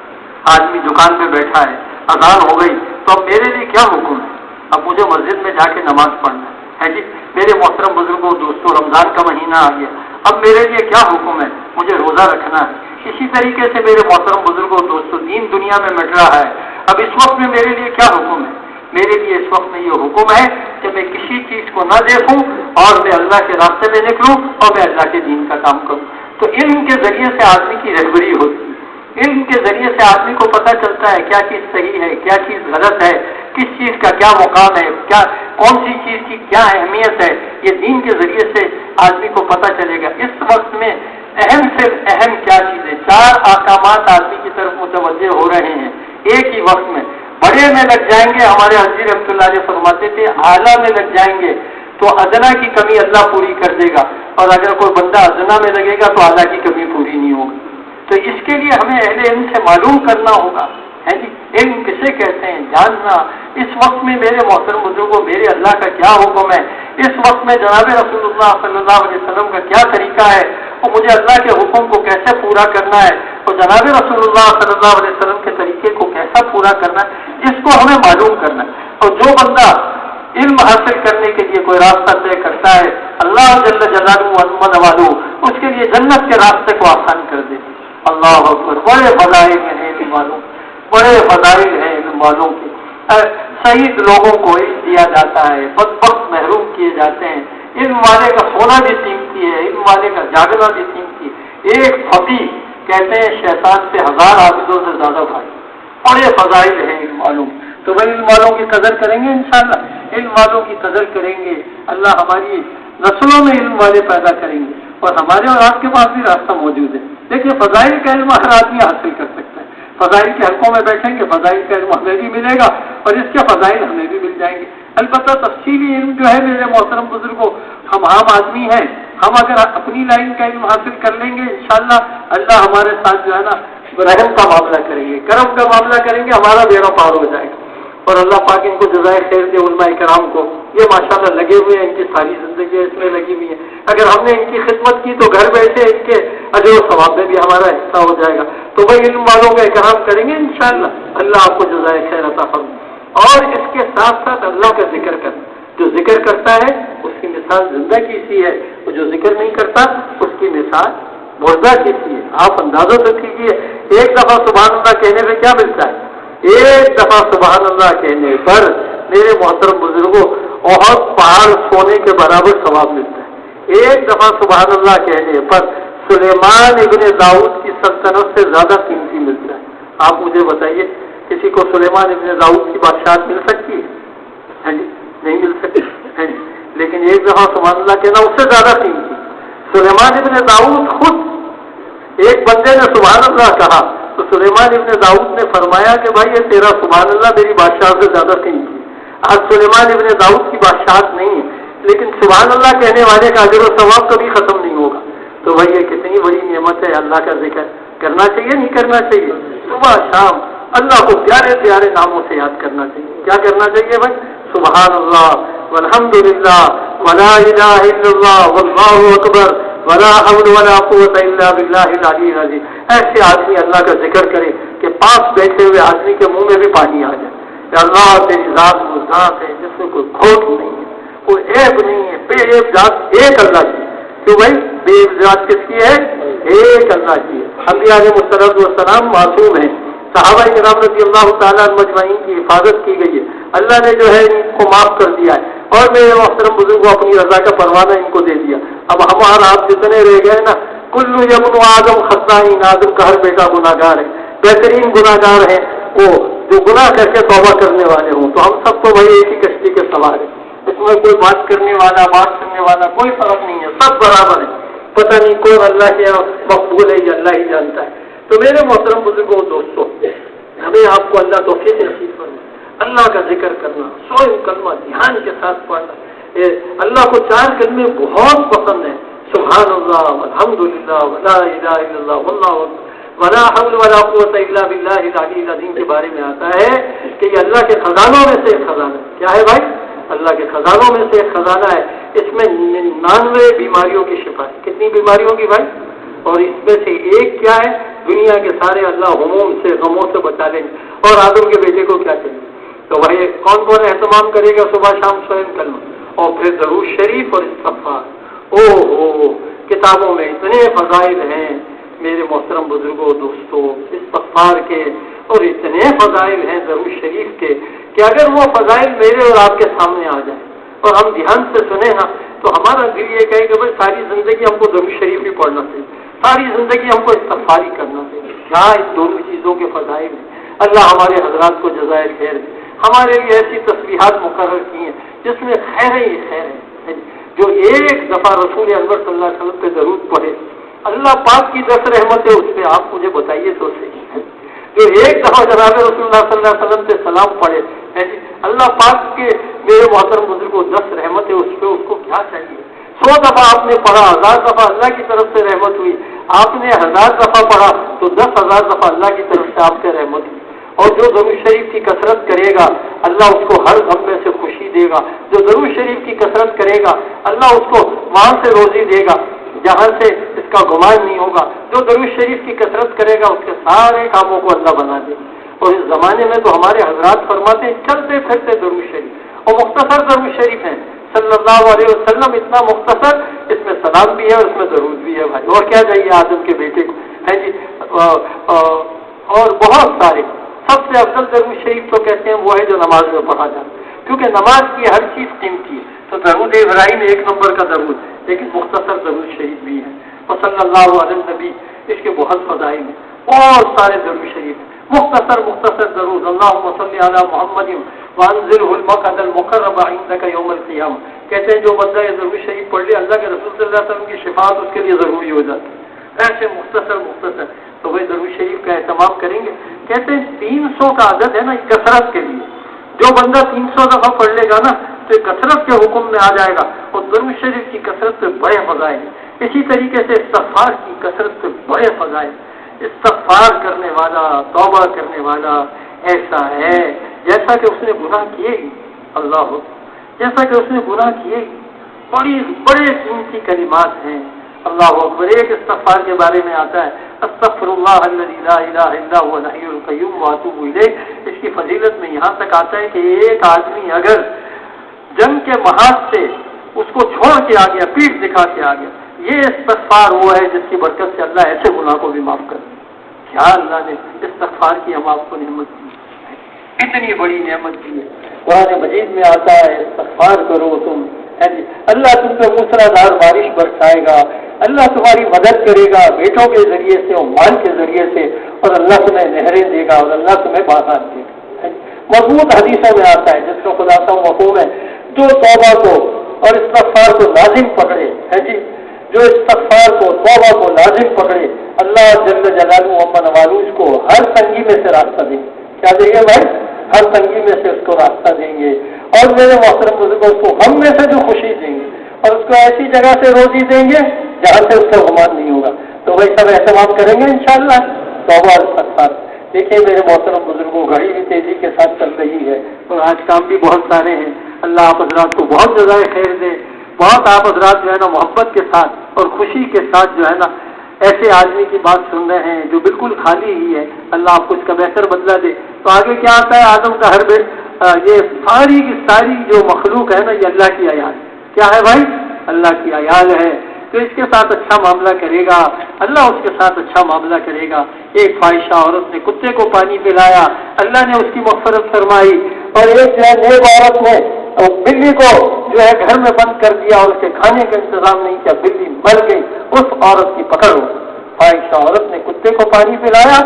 آدمی دکان پہ بیٹھا ہے، اذان ہو گئی تو اب میرے لیے کیا حکم ہے؟ اب مجھے مسجد میں جا کے نماز پڑھنا ہے جی. میرے محترم بزرگوں دوستوں رمضان کا مہینہ آ گیا، اب میرے لیے کیا حکم ہے؟ مجھے روزہ رکھنا ہے. اسی طریقے سے میرے محترم بزرگوں دوستوں دین دنیا میں مٹ رہا ہے. اب اس وقت میں میرے لیے کیا حکم ہے؟ میرے لیے اس وقت میں یہ حکم ہے کہ میں کسی چیز کو نہ دیکھوں اور میں اللہ کے راستے میں نکلوں اور میں اللہ کے دین کا کام کروں. تو علم کے ذریعے سے آدمی کی رہبری ہوتی ہے. علم کے ذریعے سے آدمی کو پتہ چلتا ہے کیا چیز صحیح ہے، کیا چیز غلط ہے، کس چیز کا کیا مقام ہے، کون سی چیز کی کیا اہمیت ہے. یہ دین کے ذریعے سے آدمی کو پتہ چلے گا. اس وقت میں اہم سے اہم کیا چیزیں، 4 احکامات آدمی کی طرف متوجہ ہو رہے ہیں ایک ہی وقت میں۔ بڑے میں لگ جائیں گے، ہمارے حضرت رحمۃ اللہ علیہ فرماتے تھے اعلیٰ میں لگ جائیں گے تو ادنا کی کمی اللہ پوری کر دے گا، اور اگر کوئی بندہ ادنا میں لگے گا تو اعلیٰ کی کمی پوری نہیں ہوگی۔ تو اس کے لیے ہمیں اہل علم سے معلوم کرنا ہوگا، ہے جی، علم کسے کہتے ہیں، جاننا۔ اس وقت میں میرے محترم بزرگوں، میرے اللہ کا کیا حکم ہے، اس وقت میں جناب رسول اللہ صلی اللہ علیہ وسلم کا کیا طریقہ ہے، اور مجھے اللہ کے حکم کو کیسے پورا کرنا ہے، اور جناب رسول اللہ صلی اللہ علیہ وسلم کے طریقے کو کیسا پورا کرنا ہے، اس کو ہمیں معلوم کرنا ہے۔ اور جو بندہ علم حاصل کرنے کے لیے کوئی راستہ طے کرتا ہے، اللہ جل جلالہ والو اس کے لیے جنت کے راستے کو آسان کر دے۔ اللہ اکبر، بڑے فضائل ہیں علم والوں، بڑے فضائل ہیں علم والوں کے۔ شہید لوگوں کو علم دیا جاتا ہے، بدبخت محروم کیے جاتے ہیں۔ علم والے کا سونا بھی قیمتی ہے، علم والے کا جاگنا بھی قیمتی ہے۔ ایک فقیہ کہتے ہیں شیطان سے 1000 عابدوں سے زیادہ بھائی۔ بڑے فضائل ہیں علم والوں، تو وہ علم والوں کی قدر کریں گے انشاءاللہ، علم والوں کی قدر کریں گے، اللہ ہماری نسلوں میں علم والے پیدا کریں گے، اور ہمارے اور آپ کے پاس بھی راستہ موجود ہے۔ دیکھیے فضائل کا علم ہر آدمی حاصل کر سکتا ہے، فضائل کے حلقوں میں بیٹھیں گے فضائل کا علم ہمیں بھی ملے گا، اور اس کے فضائل ہمیں بھی مل جائیں گے۔ البتہ تفصیلی علم جو ہے میرے محترم بزرگوں، ہم عام آدمی ہیں، ہم اگر اپنی لائن کا علم حاصل کر لیں گے انشاءاللہ اللہ ہمارے ساتھ جو ہے نا رحم کا معاملہ کریں گے، کرم کا معاملہ کریں گے، ہمارا بیڑا پار ہو جائے گا۔ اور اللہ پاک ان کو جزائے خیر دے، علماء کرام کو، یہ ماشاءاللہ لگے ہوئے ہیں، ان کی ساری زندگی اس میں لگی ہوئی ہے۔ اگر ہم نے ان کی خدمت کی تو گھر بیٹھے ان کے اجر و ثواب میں بھی ہمارا حصہ ہو جائے گا۔ تو بھائی علم والوں کا اکرام کریں گے انشاءاللہ، اللہ آپ کو جزائے خیر عطا فرمائے۔ اور اس کے ساتھ ساتھ اللہ کا ذکر کرنا، جو ذکر کرتا ہے اس کی مثال زندہ کی سی ہے، اور جو ذکر نہیں کرتا اس کی مثال مردہ کی سی ہے۔ آپ اندازہ تو کیجیے، ایک دفعہ سبحان اللہ کہنے سے کیا ملتا ہے؟ ایک دفعہ سبحان اللہ کہنے پر میرے محترم بزرگوں بہت پہاڑ سونے کے برابر ثواب ملتا ہے۔ ایک دفعہ سبحان اللہ کہنے پر سلیمان ابن داؤد کی سلطنت سے زیادہ قیمتی ملتا ہے۔ آپ مجھے بتائیے کسی کو سلیمان ابن داؤد کی بادشاہت مل سکتی ہے؟ جی نہیں مل سکتی ہے جی، لیکن ایک دفعہ سبحان اللہ کہنا اس سے زیادہ قیمتی۔ سلیمان ابن داؤد خود، ایک بندے نے سبحان اللہ کہا تو سلیمان ابن داؤد نے فرمایا کہ بھائی یہ تیرا سبحان اللہ میری بادشاہت سے زیادہ قیمتی ہے۔ آج سلیمان ابن داؤد کی بادشاہت نہیں ہے، لیکن سبحان اللہ کہنے والے کا اجر و ثواب کبھی ختم نہیں ہوگا۔ تو بھائی یہ کتنی بڑی نعمت ہے، اللہ کا ذکر کرنا چاہیے نہیں کرنا چاہیے؟ صبح شام اللہ کو پیارے پیارے ناموں سے یاد کرنا چاہیے۔ کیا کرنا چاہیے بھائی؟ سبحان اللہ والحمدللہ ولا الہ الا اللہ واللہ اکبر ولا حول ولا قوت الا باللہ العلی العظیم۔ ایسے آدمی اللہ کا ذکر کرے کہ پاس بیٹھے ہوئے آدمی کے منہ میں بھی پانی آ جائے کہ اللہ تیری ذات وہ ذات ہے جس میں کوئی کھوٹ نہیں ہے، کوئی عیب نہیں ہے، بے عیب ذات ایک اللہ کی۔ کیوں بھائی بے عیب ذات کس کی ہے؟ ایک اللہ کی ہے۔ انبیاء علیہ السلام معصوم ہیں، صحابہ کرام رضی اللہ تعالیٰ مجمعین کی حفاظت کی گئی ہے، اللہ نے جو ہے ان کو معاف کر دیا ہے، اور میرے محترم بزرگوں اپنی رضا کا پروانہ ان کو دے دیا۔ اب ہمارا آپ جتنے رہ گئے نا، کلو یمن آدم خطائین، آدم کا ہر بیٹا گناہگار ہے، بہترین گناہگار ہیں وہ جو گناہ کر کے توبہ کرنے والے ہوں۔ تو ہم سب تو بھائی ایک ہی کشتی کے سوار ہیں، اس میں کوئی بات کرنے والا بات کرنے والا کوئی فرق نہیں ہے، سب برابر ہے۔ پتہ نہیں کون اللہ کے مقبول ہے، یہ اللہ ہی جانتا ہے۔ تو میرے محترم بزرگوں دوستوں، ہمیں آپ کو اللہ توفیق نصیب فرمائے، اللہ کا ذکر کرنا، 100 کلمہ دھیان کے ساتھ پڑھنا۔ اللہ کو 4 کلمے بہت پسند ہیں، سبحان اللہ والحمدللہ ولا الہ الا اللہ واللہ اکبر ولا حول ولا قوت الا باللہ العلی العظیم کے بارے میں آتا ہے کہ یہ اللہ کے خزانوں میں سے ایک خزانہ ہے۔ کیا ہے بھائی؟ اللہ کے خزانوں میں سے ایک خزانہ ہے، اس میں 99 بیماریوں کی شفا ہے۔ کتنی بیماریوں کی بھائی؟ اور اس میں سے ایک کیا ہے؟ دنیا کے سارے اللہ غموم سے غموں سے بچا لیں گے۔ اور آدم کے بیٹے کو کیا چاہیے؟ تو بھائی کون کون اہتمام کرے گا صبح شام 100 کلمہ، اور پھر درود شریف اور استغفار۔ اوہ کتابوں میں اتنے فضائل ہیں میرے محترم بزرگوں دوستوں استغفار کے، اور اتنے فضائل ہیں درود شریف کے کہ اگر وہ فضائل میرے اور آپ کے سامنے آ جائیں اور ہم دھیان سے سنیں نا، تو ہمارا دل یہ کہے کہ بھائی ساری زندگی ہم کو درود شریف ہی پڑھنا چاہیے، ساری زندگی ہم کو استغفار ہی کرنا چاہیے۔ کیا اس دونوں چیزوں کے فضائل ہیں۔ اللہ ہمارے حضرات کو جزائے خیر دے، ہمارے لیے ایسی تسبیحات مقرر کی ہیں جس میں خیر ہی خیر ہے۔ جو ایک دفعہ رسول انور صلی اللہ علیہ وسلم پہ درود پڑھے اللہ پاک کی 10 رحمتیں اس پہ، آپ مجھے بتائیے تو صحیح، جو ایک دفعہ جناب رسول اللہ صلی اللہ علیہ وسلم سے سلام پڑھے، اللہ پاک کے میرے محترم بزرگ کو 10 رحمتیں اس پہ، اس کو کیا چاہیے؟ 100 دفعہ آپ نے پڑھا، 1000 دفعہ اللہ کی طرف سے رحمت ہوئی، آپ نے 1000 دفعہ پڑھا تو 10,000 دفعہ اللہ کی طرف سے آپ سے رحمت ہوئی۔ اور جو درود شریف کی کثرت کرے گا اللہ اس کو ہر غم میں سے خوشی دے گا، جو درود شریف کی کثرت کرے گا اللہ اس کو وہاں سے روزی دے گا جہاں سے اس کا گمان نہیں ہوگا، جو درود شریف کی کثرت کرے گا اس کے سارے کاموں کو اللہ بنا دے گا۔ اور اس زمانے میں تو ہمارے حضرات فرماتے ہیں چلتے پھرتے درود شریف، اور مختصر درود شریف ہیں صلی اللہ علیہ وسلم، اتنا مختصر، اس میں سلام بھی ہے اور اس میں درود بھی ہے بھائی، اور کیا چاہیے آدم کے بیٹے کو، ہے جی۔ اور بہت سارے، سب سے افضل درود شریف تو کہتے ہیں وہ ہے جو نماز میں پڑھا جاتا ہے، کیونکہ نماز کی ہر چیز قیمتی ہے، تو درود ابراہیم 1 نمبر کا درود، لیکن مختصر درود شریف بھی ہے، اور صلی اللہ علیہ نبی اس کے بہت فضائل ہیں، بہت سارے درود شریف، مختصر درود، اللہم صلی علی محمد وانزلہ المقعد المقرب عندک یوم القیامہ، کہتے ہیں جو بندہ یہ درود شریف پڑھ لے اللہ کے رسول صلی اللہ علیہ وسلم کی شفاعت اس کے لیے ضروری ہو جاتی ہے، ایسے مختصر، تو وہی درود شریف کا اہتمام کریں گے۔ کہتے ہیں 300 کا عدد ہے نا کثرت کے لیے، جو بندہ 300 دفعہ پڑھ لے گا نا تو کثرت کے حکم میں آ جائے گا، اور درود شریف کی کثرت پہ بڑے فضائل ہیں۔ اسی طریقے سے استغفار کی کثرت پہ بڑے فضائل، استغفار کرنے والا، توبہ کرنے والا ایسا ہے جیسا کہ اس نے گناہ کیے ہی، اللہ جیسا کہ اس نے گناہ کیے ہی، بڑے قیمتی کلمات ہیں، اللہ اکبر۔ ایک استغفار کے بارے میں آتا ہے استغفر اللہ الذی لا الہ الا هو الحی القیوم واتوب الیہ، اس کی فضیلت میں یہاں تک آتا ہے کہ ایک آدمی اگر جنگ کے محاذ سے اس کو چھوڑ کے آ گیا، پیٹھ دکھا کے آ گیا، یہ استغفار وہ ہے جس کی برکت سے اللہ ایسے گناہ کو بھی معاف کر دے۔ کیا اللہ نے استغفار کی ہم آپ کو نعمت دی، اتنی بڑی نعمت دی ہے۔ قرآن مجید میں آتا ہے استغفار کرو تم، اللہ تم پہ موسلادھار بارش برسائے گا، اللہ تمہاری مدد کرے گا بیٹوں کے ذریعے سے اور مال کے ذریعے سے، اور اللہ تمہیں نہریں دے گا اور اللہ تمہیں بازار دے گا۔ مضبوط حدیثوں میں آتا ہے جس کا خلاصہ مفہوم ہے، جو توبہ کو اور استغفار کو لازم پکڑے، ہے جی، جو استغفار کو توبہ کو لازم پکڑے، اللہ جل جلالہ و نوالوز کو ہر تنگی میں سے راستہ دیں گے۔ کیا دیں گے بھائی؟ ہر تنگی میں سے اس کو راستہ دیں گے، اور میرے محترم بزرگوں اس کو غم میں سے جو خوشی دیں گے، اور اس کو ایسی جگہ سے روزی دیں گے جہاں سے اس کا گمان نہیں ہوگا۔ تو وہی سب اہتمام کریں گے انشاءاللہ، توبہ اور استغفار۔ دیکھیے میرے محترم بزرگوں، گھڑی بھی تیزی کے ساتھ چل رہی ہے اور آج کام بھی بہت سارے ہیں، اللہ آپ حضرات کو بہت جزائے خیر دے، بہت آپ حضرات جو ہے نا محبت کے ساتھ اور خوشی کے ساتھ جو ہے نا ایسے آدمی کی بات سن رہے ہیں جو بالکل خالی ہی ہے، اللہ آپ کو اس کا بہتر بدلہ دے۔ تو آگے کیا آتا ہے؟ آدم کا ہر یہ ساری کی ساری جو مخلوق ہے نا یہ اللہ کی عیال، کیا ہے بھائی؟ اللہ کی عیال ہے، تو اس کے ساتھ اچھا معاملہ کرے گا اللہ، اس کے ساتھ اچھا معاملہ کرے گا۔ ایک فاحشہ عورت نے کتے کو پانی پلایا، اللہ نے اس کی مغفرت فرمائی، اور ایک جو ہے نیک عورت نے بلی کو جو ہے گھر میں بند کر دیا اور اس کے کھانے کا انتظام نہیں کیا، بلی مر گئی، اس عورت کی پکڑ ہو۔ فاحشہ عورت نے کتے کو پانی پلایا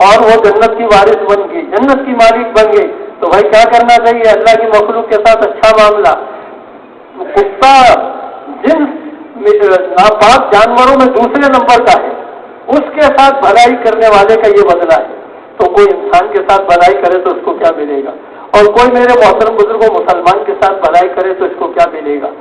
اور وہ جنت کی وارث بن گئی، جنت کی مالک بن گئی۔ تو بھائی کیا کرنا چاہیے؟ اللہ کی مخلوق کے ساتھ اچھا معاملہ۔ کتا جنس ناپاک جانوروں میں دوسرے نمبر کا ہے، اس کے ساتھ بھلائی کرنے والے کا یہ بدلہ ہے۔ تو کوئی انسان کے ساتھ بھلائی کرے تو اس کو کیا ملے گا، اور کوئی میرے محترم بزرگوں مسلمان کے ساتھ بھلائی کرے تو اس کو کیا ملے گا؟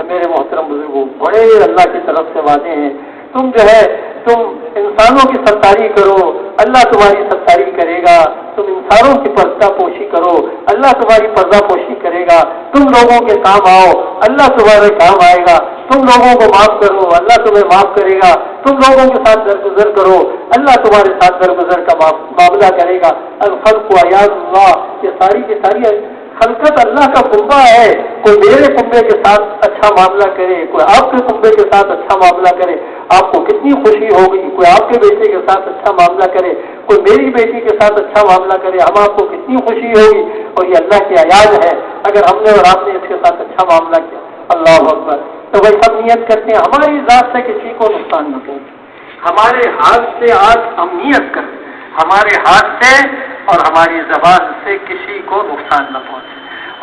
میرے محترم بزرگوں بڑے اللہ کی طرف سے وعدے ہیں، تم جو ہے تم انسانوں کی ستاری کرو اللہ تمہاری ستاری کرے گا، تم انسانوں کی پردہ پوشی کرو اللہ تمہاری پردہ پوشی کرے گا، تم لوگوں کے کام آؤ اللہ تمہارے کام آئے گا، تم لوگوں کو معاف کرو اللہ تمہیں معاف کرے گا، تم لوگوں کے ساتھ درگزر کرو اللہ تمہارے ساتھ درگزر کا معاملہ کرے گا۔ الخلق عیاذ اللہ، یہ ساری کی ساری خلقت اللہ کا کنبہ ہے، کوئی میرے کنبے کے ساتھ اچھا معاملہ کرے، کوئی آپ کے کنبے کے ساتھ اچھا معاملہ کرے، آپ کو کتنی خوشی ہوگی، کوئی آپ کے بیٹے کے ساتھ اچھا معاملہ کرے، کوئی میری بیٹی کے ساتھ اچھا معاملہ کرے، ہم آپ کو کتنی خوشی ہوگی، اور یہ اللہ کی عیال ہے اگر ہم نے اور آپ نے اس کے ساتھ اچھا معاملہ کیا۔ اللہ اکبر۔ تو بھائی سب نیت کرتے ہیں ہماری ذات سے کسی کو نقصان نہ پہنچے، ہمارے ہاتھ سے آج ہم نیت کریں ہمارے ہاتھ سے اور ہماری زبان سے کسی کو نقصان نہ پہنچے،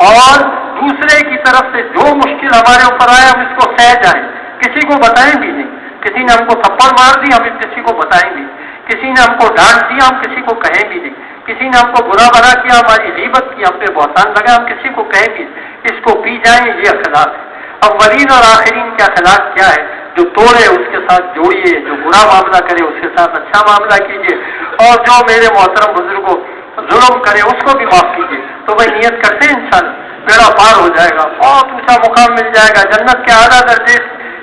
اور دوسرے کی طرف سے جو مشکل ہمارے اوپر آئے ہم اس کو سہ جائیں، کسی کو بتائیں بھی نہیں، کسی نے ہم کو تھپڑ مار دی ہم کسی کو بتائیں بھی، کسی نے ہم کو ڈانٹ دیا ہم کسی کو کہیں بھی نہیں، کسی نے ہم کو برا بھلا کیا ہماری غیبت کی ہم پہ بہتان لگا ہم کسی کو کہیں بھی، اس کو پی جائیں یہ اخلاق ہے۔ اولین اور آخرین کے اخلاق کیا ہے؟ جو توڑے اس کے ساتھ جوڑیے، جو برا معاملہ کرے اس کے ساتھ اچھا معاملہ کیجیے، اور جو میرے محترم بزرگوں ظلم کرے اس کو بھی معاف کیجیے۔ تو بھائی نیت کرتے ہیں انشاءاللہ بیڑا پار ہو جائے گا، بہت اونچا مقام مل جائے گا، جنت کے اعلیٰ درجے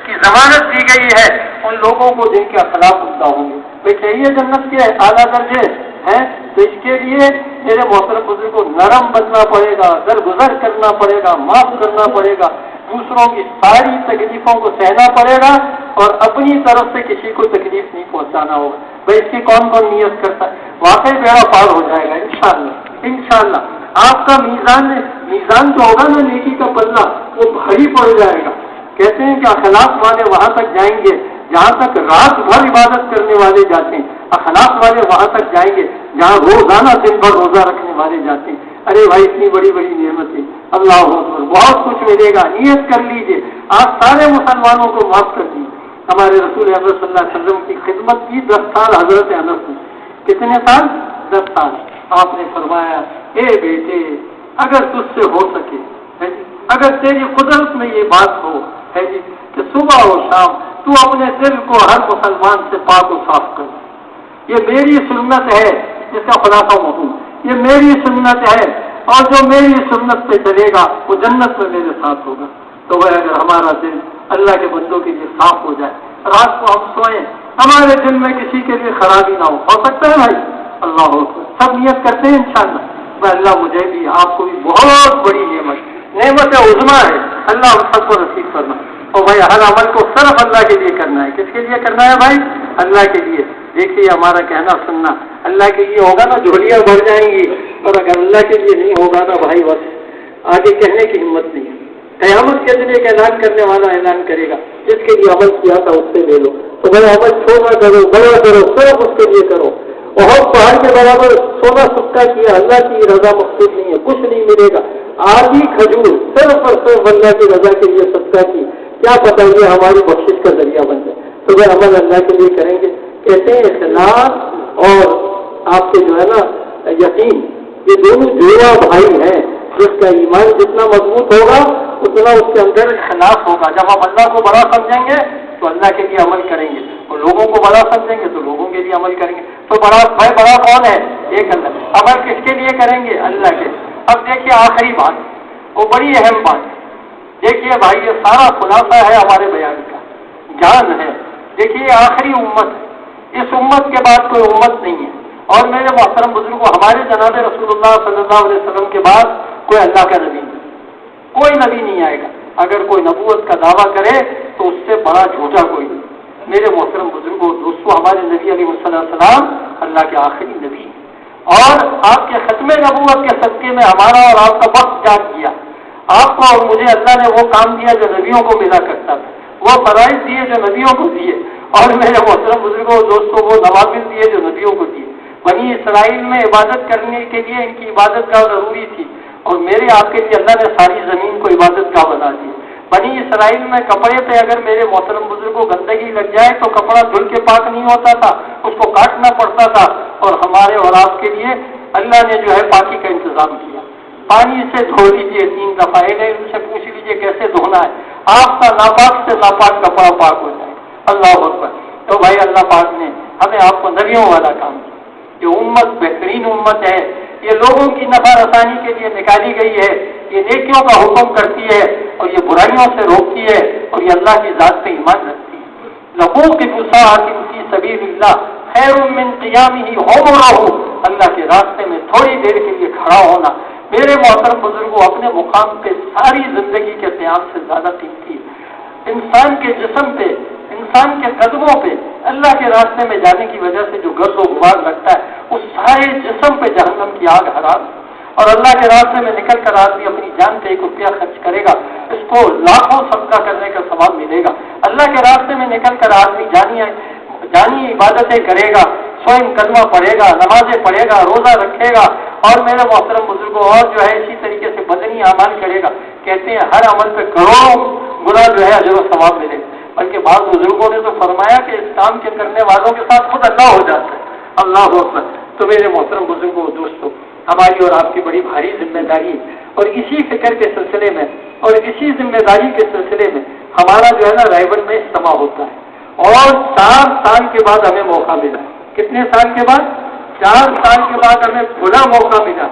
کی ضمانت دی گئی ہے ان لوگوں کو جن کے اخلاق عمدہ ہوں گے۔ بھائی چاہیے جنت کے اعلیٰ درجے ہیں تو اس کے لیے میرے محترم بزرگ کو نرم بننا پڑے گا، درگزر کرنا پڑے گا، معاف کرنا پڑے گا، دوسروں کی ساری تکلیفوں کو سہنا پڑے گا اور اپنی طرف سے کسی کو تکلیف نہیں پہنچانا ہوگا۔ بھائی اس کی کون کون نیت کرتا ہے؟ واقعی بیڑا پار ہو جائے گا انشاءاللہ۔ انشاءاللہ آپ کا میزان جو ہوگا نا نیکی کا پلہ وہ بھاری پڑ جائے گا۔ کہتے ہیں کہ اخلاق والے وہاں تک جائیں گے جہاں تک رات بھر عبادت کرنے والے جاتے ہیں، اخلاق والے وہاں تک جائیں گے جہاں روزانہ دن بھر روزہ رکھنے والے جاتے ہیں۔ ارے بھائی اتنی بڑی بڑی نعمتیں، اللہ اکبر، بہت کچھ ملے گا۔ نیت کر لیجئے، آپ سارے مسلمانوں کو معاف کر دیجیے۔ ہمارے رسول اکرم صلی اللہ علیہ وسلم کی خدمت کی 10 سال حضرت انس نے، کتنے سال؟ 10 سال۔ آپ نے فرمایا اے بیٹے اگر تجھ سے ہو سکے، اگر تیری قدرت میں یہ بات ہو ہے جی کہ صبح و شام تو اپنے دل کو ہر مسلمان سے پاک و صاف کر، یہ میری سنت ہے، اس کا خلاصہ مفہوم، یہ میری سنت ہے اور جو میری سنت پہ چلے گا وہ جنت میں میرے ساتھ ہوگا۔ تو وہ اگر ہمارا دل اللہ کے بندوں کے لیے صاف ہو جائے، رات کو ہم سوئیں ہمارے دل میں کسی کے لیے خرابی نہ ہو سکتا ہے بھائی؟ اللہ اکبر، سب نیت کرتے ہیں انشاءاللہ۔ اللہ مجھے بھی آپ کو بھی بہت بڑی نعمت عظمیٰ ہے، اللہ ہم سب کو نصیب کرنا۔ اور بھائی ہر عمل کو صرف اللہ کے لیے کرنا ہے۔ کس کے لیے کرنا ہے بھائی؟ اللہ کے لیے۔ دیکھیے ہمارا کہنا سننا اللہ کے لیے ہوگا نا جھولیاں بھر جائیں گی، اور اگر اللہ کے لیے نہیں ہوگا نا بھائی بس آگے کہنے کی ہمت نہیں ہے۔ قیامت کے دن ایک اعلان کرنے والا اعلان کرے گا جس کے لیے عمل کیا تھا اس سے لے لو، تو بڑا عمل چھوڑا کرو، بڑا کرو، صرف اس کے لیے کرو۔ بہت پہاڑ کے برابر سونا سکا کیا، اللہ کی رضا مقصود نہیں ہے، کچھ نہیں ملے گا۔ آدھی کھجور صرف اور صرف اللہ کی رضا کے لیے صدقہ کی، کیا پتہ یہ ہماری بخشش کا ذریعہ بن جائے۔ تو وہ عمل اللہ کے لیے کریں گے۔ کہتے ہیں اخلاص اور آپ کے جو ہے نا یقین، یہ دونوں جوڑا بھائی ہیں۔ جس کا ایمان جتنا مضبوط ہوگا اتنا اس کے اندر اخلاص ہوگا۔ جب ہم اللہ کو بڑا سمجھیں گے تو اللہ کے لیے عمل کریں گے، اور لوگوں کو بڑا سمجھیں گے تو لوگوں کے لیے عمل کریں گے۔ تو بڑا بھائی بڑا کون ہے؟ ایک اللہ۔ عمل کس کے لیے کریں گے؟ اللہ کے۔ اب دیکھیے آخری بات، وہ بڑی اہم بات ہے۔ دیکھیے بھائی یہ سارا خلاصہ ہے ہمارے بیان کا، جان ہے۔ دیکھیے آخری امت، اس امت کے بعد کوئی امت نہیں ہے، اور میرے محترم بزرگوں ہمارے جناب رسول اللہ صلی اللہ علیہ وسلم کے بعد کوئی اللہ کا نبی نہیں، کوئی نبی نہیں آئے گا۔ اگر کوئی نبوت کا دعویٰ کرے تو اس سے بڑا جھوٹا کوئی نہیں۔ میرے محترم بزرگوں دوستوں، ہمارے نبی علیہ السلام اللہ کے آخری نبی ہیں، اور آپ کے ختم نبوت کے صدقے میں ہمارا اور آپ کا وقت جاگ گیا۔ آپ کو اور مجھے اللہ نے وہ کام دیا جو نبیوں کو ملا کرتا تھا، وہ فرائض دیے جو نبیوں کو دیے، اور میرے محترم بزرگوں دوستوں وہ نوافل دیے جو نبیوں کو دیے۔ بنی اسرائیل میں عبادت کرنے کے لیے ان کی عبادت گاہ ضروری تھی، اور میرے آپ کے لیے اللہ نے ساری زمین کو عبادت گاہ بنا دی۔ بنی اسرائیل میں کپڑے پہ اگر میرے محترم بزرگوں گندگی لگ جائے تو کپڑا دھل کے پاک نہیں ہوتا تھا، اس کو کاٹنا پڑتا تھا، اور ہمارے اور آپ کے لیے اللہ نے جو ہے پاکی کا انتظام کیا۔ پانی سے دھو لیجیے 3 دفعہ، ان سے پوچھ لیجیے کیسے دھونا ہے، آپ کا ناپاک سے ناپاک کپڑا پاک ہو جائے۔ اللہ اکبر۔ تو بھائی اللہ پاک نے ہمیں آپ کو نبیوں والا کام کیا۔ یہ امت بہترین امت ہے، یہ لوگوں کی نفع رسانی کے لیے نکالی گئی ہے، یہ نیکیوں کا حکم کرتی ہے اور یہ برائیوں سے روکتی ہے، اور یہ اللہ کی ذات پہ ایمان رکھتی ہے۔ لقوق بساعۃ فی سبیل اللہ خیر من قیامہ عمرہ، اللہ کے راستے میں تھوڑی دیر کے لیے کھڑا ہونا میرے محترم بزرگوں اپنے مقام پہ ساری زندگی کے قیام سے زیادہ قیمتی ہے۔ انسان کے جسم پہ، انسان کے قدموں پہ اللہ کے راستے میں جانے کی وجہ سے جو گرد و غبار لگتا ہے اس سارے جسم پہ جہنم کی آگ حرام ہے، اور اللہ کے راستے میں نکل کر آدمی اپنی جان پہ 1 روپیہ خرچ کرے گا اس کو لاکھوں صدقہ کرنے کا ثواب ملے گا۔ اللہ کے راستے میں نکل کر آدمی جانی عبادتیں کرے گا، سوئم کلمہ پڑھے گا، نمازیں پڑھے گا، روزہ رکھے گا، اور میرے محترم بزرگوں اور جو ہے اسی طریقے سے بدنی اعمال کرے گا۔ کہتے ہیں ہر عمل پہ کروڑوں گنا جو ہے اجر و ثواب ملے گا۔ بلکہ بعض بزرگوں نے تو فرمایا کہ اس کام کے کرنے والوں کے ساتھ خود اللہ ہو جاتا ہے۔ اللہ اکبر۔ تو میرے محترم بزرگوں دوستوں، ہماری اور آپ کی بڑی بھاری ذمہ داری، اور اسی فکر کے سلسلے میں اور اسی ذمہ داری کے سلسلے میں ہمارا جو ہے نا رائبن میں اجتماع ہوتا ہے، اور 4 سال کے بعد ہمیں موقع ملا۔ کتنے سال کے بعد؟ 4 سال کے بعد ہمیں کھلا موقع ملا۔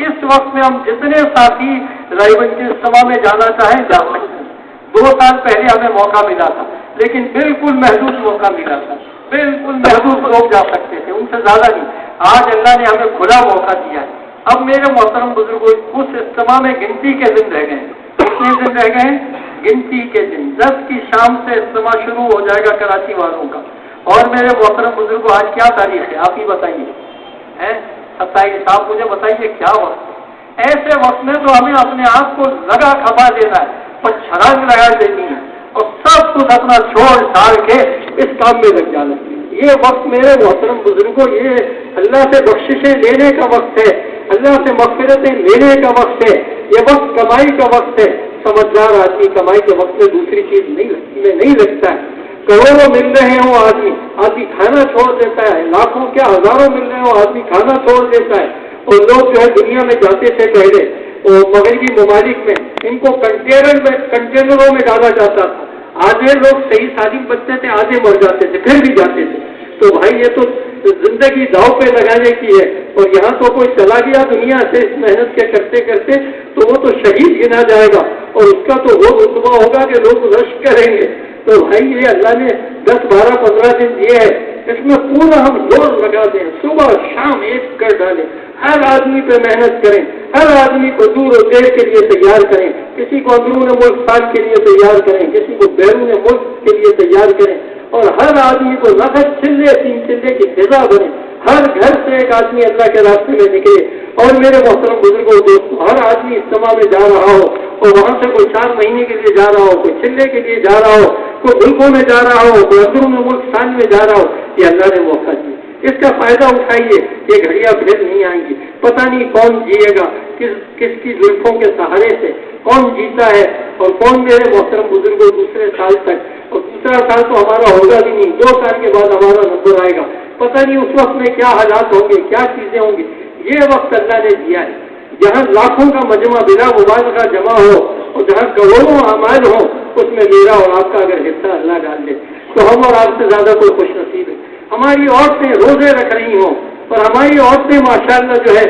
اس وقت میں ہم جتنے ساتھی رائبن کے اجتماع میں جانا چاہیں جا سکتے ہیں۔ 2 سال پہلے ہمیں موقع ملا تھا، لیکن بالکل محدود موقع ملا تھا، بالکل محدود لوگ جا سکتے تھے، ان سے زیادہ نہیں۔ آج اللہ نے ہمیں کھلا موقع دیا ہے۔ اب میرے محترم بزرگوں، اس اجتماع میں گنتی کے دن رہ گئے ہیں۔ کتنے دن رہ گئے ہیں؟ گنتی کے دن۔ 10 کی شام سے اجتماع شروع ہو جائے گا کراچی والوں کا۔ اور میرے محترم بزرگوں، آج کیا تاریخ ہے آپ ہی بتائیے؟ 27۔ آپ مجھے بتائیے کیا وقت؟ ایسے وقت میں تو ہمیں اپنے آپ کو لگا کھپا دینا ہے اور چھلانگ لگا دینی ہے اور سب کچھ اپنا چھوڑ چھاڑ کے اس کام میں لگ جانا ہے۔ یہ وقت میرے محترم بزرگوں، یہ اللہ سے بخششیں لینے کا وقت ہے، اللہ سے مغفرتیں لینے کا وقت ہے، یہ وقت کمائی کا وقت ہے۔ سمجھدار آدمی کمائی کے وقت میں دوسری چیز نہیں رکھتا ہے۔ کروڑوں مل رہے ہوں آدمی کھانا چھوڑ دیتا ہے، لاکھوں کیا ہزاروں مل رہے ہوں آدمی کھانا چھوڑ دیتا ہے۔ اور لوگ جو ہے دنیا میں جاتے تھے پہلے، اور مغربی ممالک میں ان کو کنٹینروں میں ڈالا جاتا تھا۔ آدھے لوگ صحیح سالم بچتے تھے، آدھے مر جاتے تھے، پھر بھی جاتے تھے۔ تو بھائی یہ تو زندگی داؤ پہ لگانے کی ہے، اور یہاں تو کوئی چلا گیا دنیا سے اس محنت کے کرتے کرتے تو وہ تو شہید گنا جائے گا، اور اس کا تو وہ رتبہ ہوگا کہ لوگ رشک کریں گے۔ تو بھائی یہ اللہ نے 10، 12، 15 دن دیے ہیں، اس میں پورا ہم زور لگا دیں، صبح شام ایک کر ڈالیں، ہر آدمی پہ محنت کریں، ہر آدمی کو دور و دیر کے لیے تیار کریں، کسی کو اندرون ملک سال کے لیے تیار کریں، کسی کو بیرون ملک کے لیے تیار کریں، اور ہر آدمی کو نفس 3 چلے کی فضا بنے، ہر گھر سے ایک آدمی اللہ کے راستے میں نکلے۔ اور میرے محترم بزرگوں دوستوں، ہر آدمی اجتماع میں جا رہا ہو، اور وہاں سے کوئی 4 مہینے کے لیے جا رہا ہو، کوئی چلے کے لیے جا رہا ہو، کوئی ملکوں میں جا رہا ہو، کوئی اندرون ملک سال میں جا رہا ہو، یہ اللہ نے موقع دیا، اس کا فائدہ اٹھائیے۔ یہ گھڑیاں پھر نہیں آئیں گی، پتہ نہیں کون جیے گا، کس کی زلفوں کے سہارے سے کون جیتا ہے اور کون میرے محترم بزرگوں دوسرے سال تک، اور دوسرا سال تو ہمارا ہوگا بھی نہیں، 2 سال کے بعد ہمارا نمبر آئے گا، پتہ نہیں اس وقت میں کیا حالات ہوں گے، کیا چیزیں ہوں گی۔ یہ وقت اللہ نے دیا ہے، جہاں لاکھوں کا مجمع بلا مبالغہ جمع ہو اور جہاں کروڑوں اعمال ہوں، اس میں میرا اور آپ کا اگر حصہ اللہ ڈال دے تو ہم اور آپ سے زیادہ کوئی خوش نصیب ہے۔ ہماری عورتیں روزے رکھ رہی ہوں، اور ہماری عورتیں ماشاءاللہ جو ہے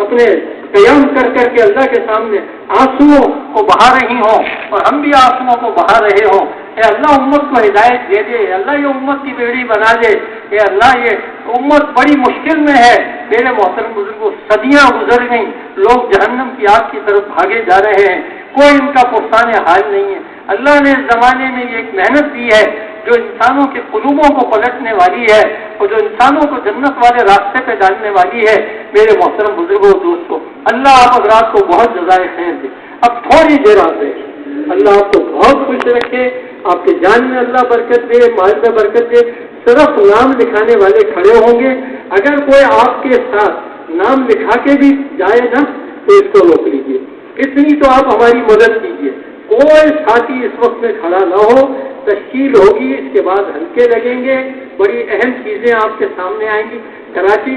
اپنے قیام کر کے اللہ کے سامنے آنسوؤں کو بہا رہی ہوں، اور ہم بھی آنسوؤں کو بہا رہے ہوں۔ اے اللہ امت کو ہدایت دے دے، اللہ یہ امت کی بیڑی بنا دے، اے اللہ یہ امت بڑی مشکل میں ہے۔ میرے محترم بزرگوں، صدیاں گزر گئیں، لوگ جہنم کی آگ کی طرف بھاگے جا رہے ہیں، کوئی ان کا پرسان حال نہیں ہے۔ اللہ نے اس زمانے میں یہ ایک محنت دی ہے جو انسانوں کے قلوبوں کو پلٹنے والی ہے، اور جو انسانوں کو جنت والے راستے پہ ڈالنے والی ہے۔ میرے محترم بزرگوں دوستوں، اللہ آپ حضرات کو بہت جزائے خیر دے۔ اب تھوڑی دیر آتے ہیں، اللہ آپ کو بہت خوش رکھے، آپ کے جان میں اللہ برکت دے، مال میں برکت دے۔ صرف نام لکھانے والے کھڑے ہوں گے، اگر کوئی آپ کے ساتھ نام لکھا کے بھی جائے نا تو اس کو روک لیجیے، اتنی تو آپ ہماری مدد کیجیے۔ کوئی ساتھی اس وقت میں کھڑا نہ ہو، تشکیل ہوگی، اس کے بعد ہلکے لگیں گے، بڑی اہم چیزیں آپ کے سامنے آئیں گی۔ کراچی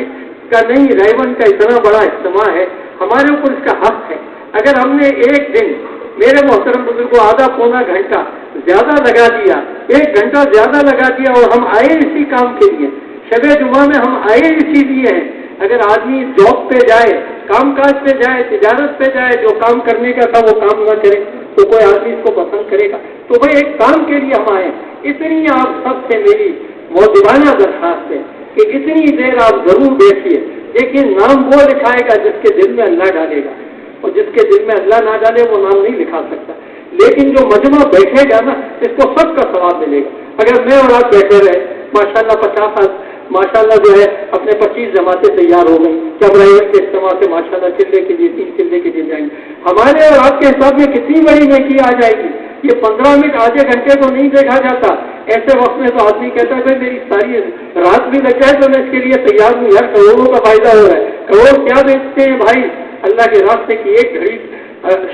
کا نہیں، رائبن کا اتنا بڑا اجتماع ہے، ہمارے اوپر اس کا حق ہے۔ اگر ہم نے ایک دن، میرے محترم بزرگوں، آدھا پونا گھنٹہ زیادہ لگا دیا، 1 گھنٹہ زیادہ لگا دیا، اور ہم آئے اسی کام کے لیے، شب جمعہ میں ہم آئے اسی لیے ہیں۔ اگر آدمی جاب پہ جائے، کام کاج پہ جائے، تجارت پہ جائے، جو کام کرنے کا تھا وہ کام نہ کرے تو کوئی آدمی اس کو پسند کرے گا؟ تو بھائی ایک کام کے لیے ہم آئے۔ اتنی آپ سب سے میری موجودانہ درخواست ہے کہ اتنی دیر آپ ضرور بیٹھیے، لیکن نام وہ لکھائے گا جس کے دل میں اللہ ڈالے گا، اور جس کے دل میں اللہ نہ ڈالے وہ نام نہیں لکھا سکتا۔ لیکن جو مجمع بیٹھے گا نا، اس کو سب کا ثواب ملے گا۔ اگر میں اور آپ بیٹھے رہے، ماشاءاللہ 50 ماشاءاللہ جو ہے اپنے 25 جماعتیں تیار ہو گئی، جب رائبن کے اجتماع سے ماشاءاللہ چلے کے لیے 3 چلے کے لیے جائیں گے، ہمارے اور آپ کے حساب میں کتنی بڑی نیکی آ جائے گی۔ یہ 15 منٹ آدھے گھنٹے کو نہیں دیکھا جاتا، ایسے وقت میں تو آدمی کہتا ہے میری ساری رات بھی لگ جائے تو میں اس کے لیے تیار ہوں، یار کروڑوں کا فائدہ ہو رہا ہے۔ کروڑ کیا بیچتے ہیں بھائی؟ اللہ کے راستے کی ایک گھڑی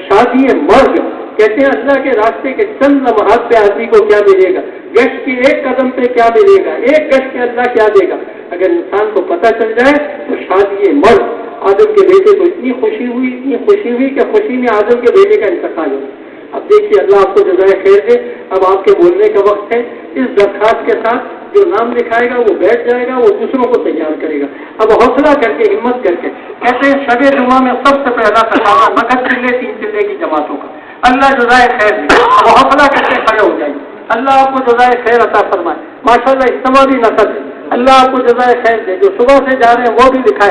شادی مرد کہتے ہیں اللہ کے راستے کے چند لمحات پہ آدمی کو کیا ملے گا، گشت کے ایک قدم پہ کیا ملے گا، ایک گشت کے اللہ کیا دے گا۔ اگر انسان کو پتہ چل جائے تو شادی مرد آدم کے بیٹے کو اتنی خوشی ہوئی کہ خوشی میں آدم کے بیٹے کا انتقال ہو۔ اب دیکھیے اللہ آپ کو جزائے خیر دے۔ اب آپ کے بولنے کا وقت ہے۔ اس درخواست کے ساتھ جو نام لکھائے گا وہ بیٹھ جائے گا، وہ دوسروں کو تیار کرے گا۔ اب حوصلہ کر کے، ہمت کر کے، کہتے ہیں شب جمعہ میں سب سے پہلا تقاضا نقد چلے 3 چلے کی جماعتوں کا۔ اللہ جزائے خیر دے، اب حوصلہ کر کے کھڑے ہو جائیں۔ اللہ آپ کو جزائے خیر عطا فرمائے۔ ماشاءاللہ اجتماع بھی نقد ہے، اللہ آپ کو جزائے خیر دے۔ جو صبح سے جا رہے ہیں وہ بھی دکھائے۔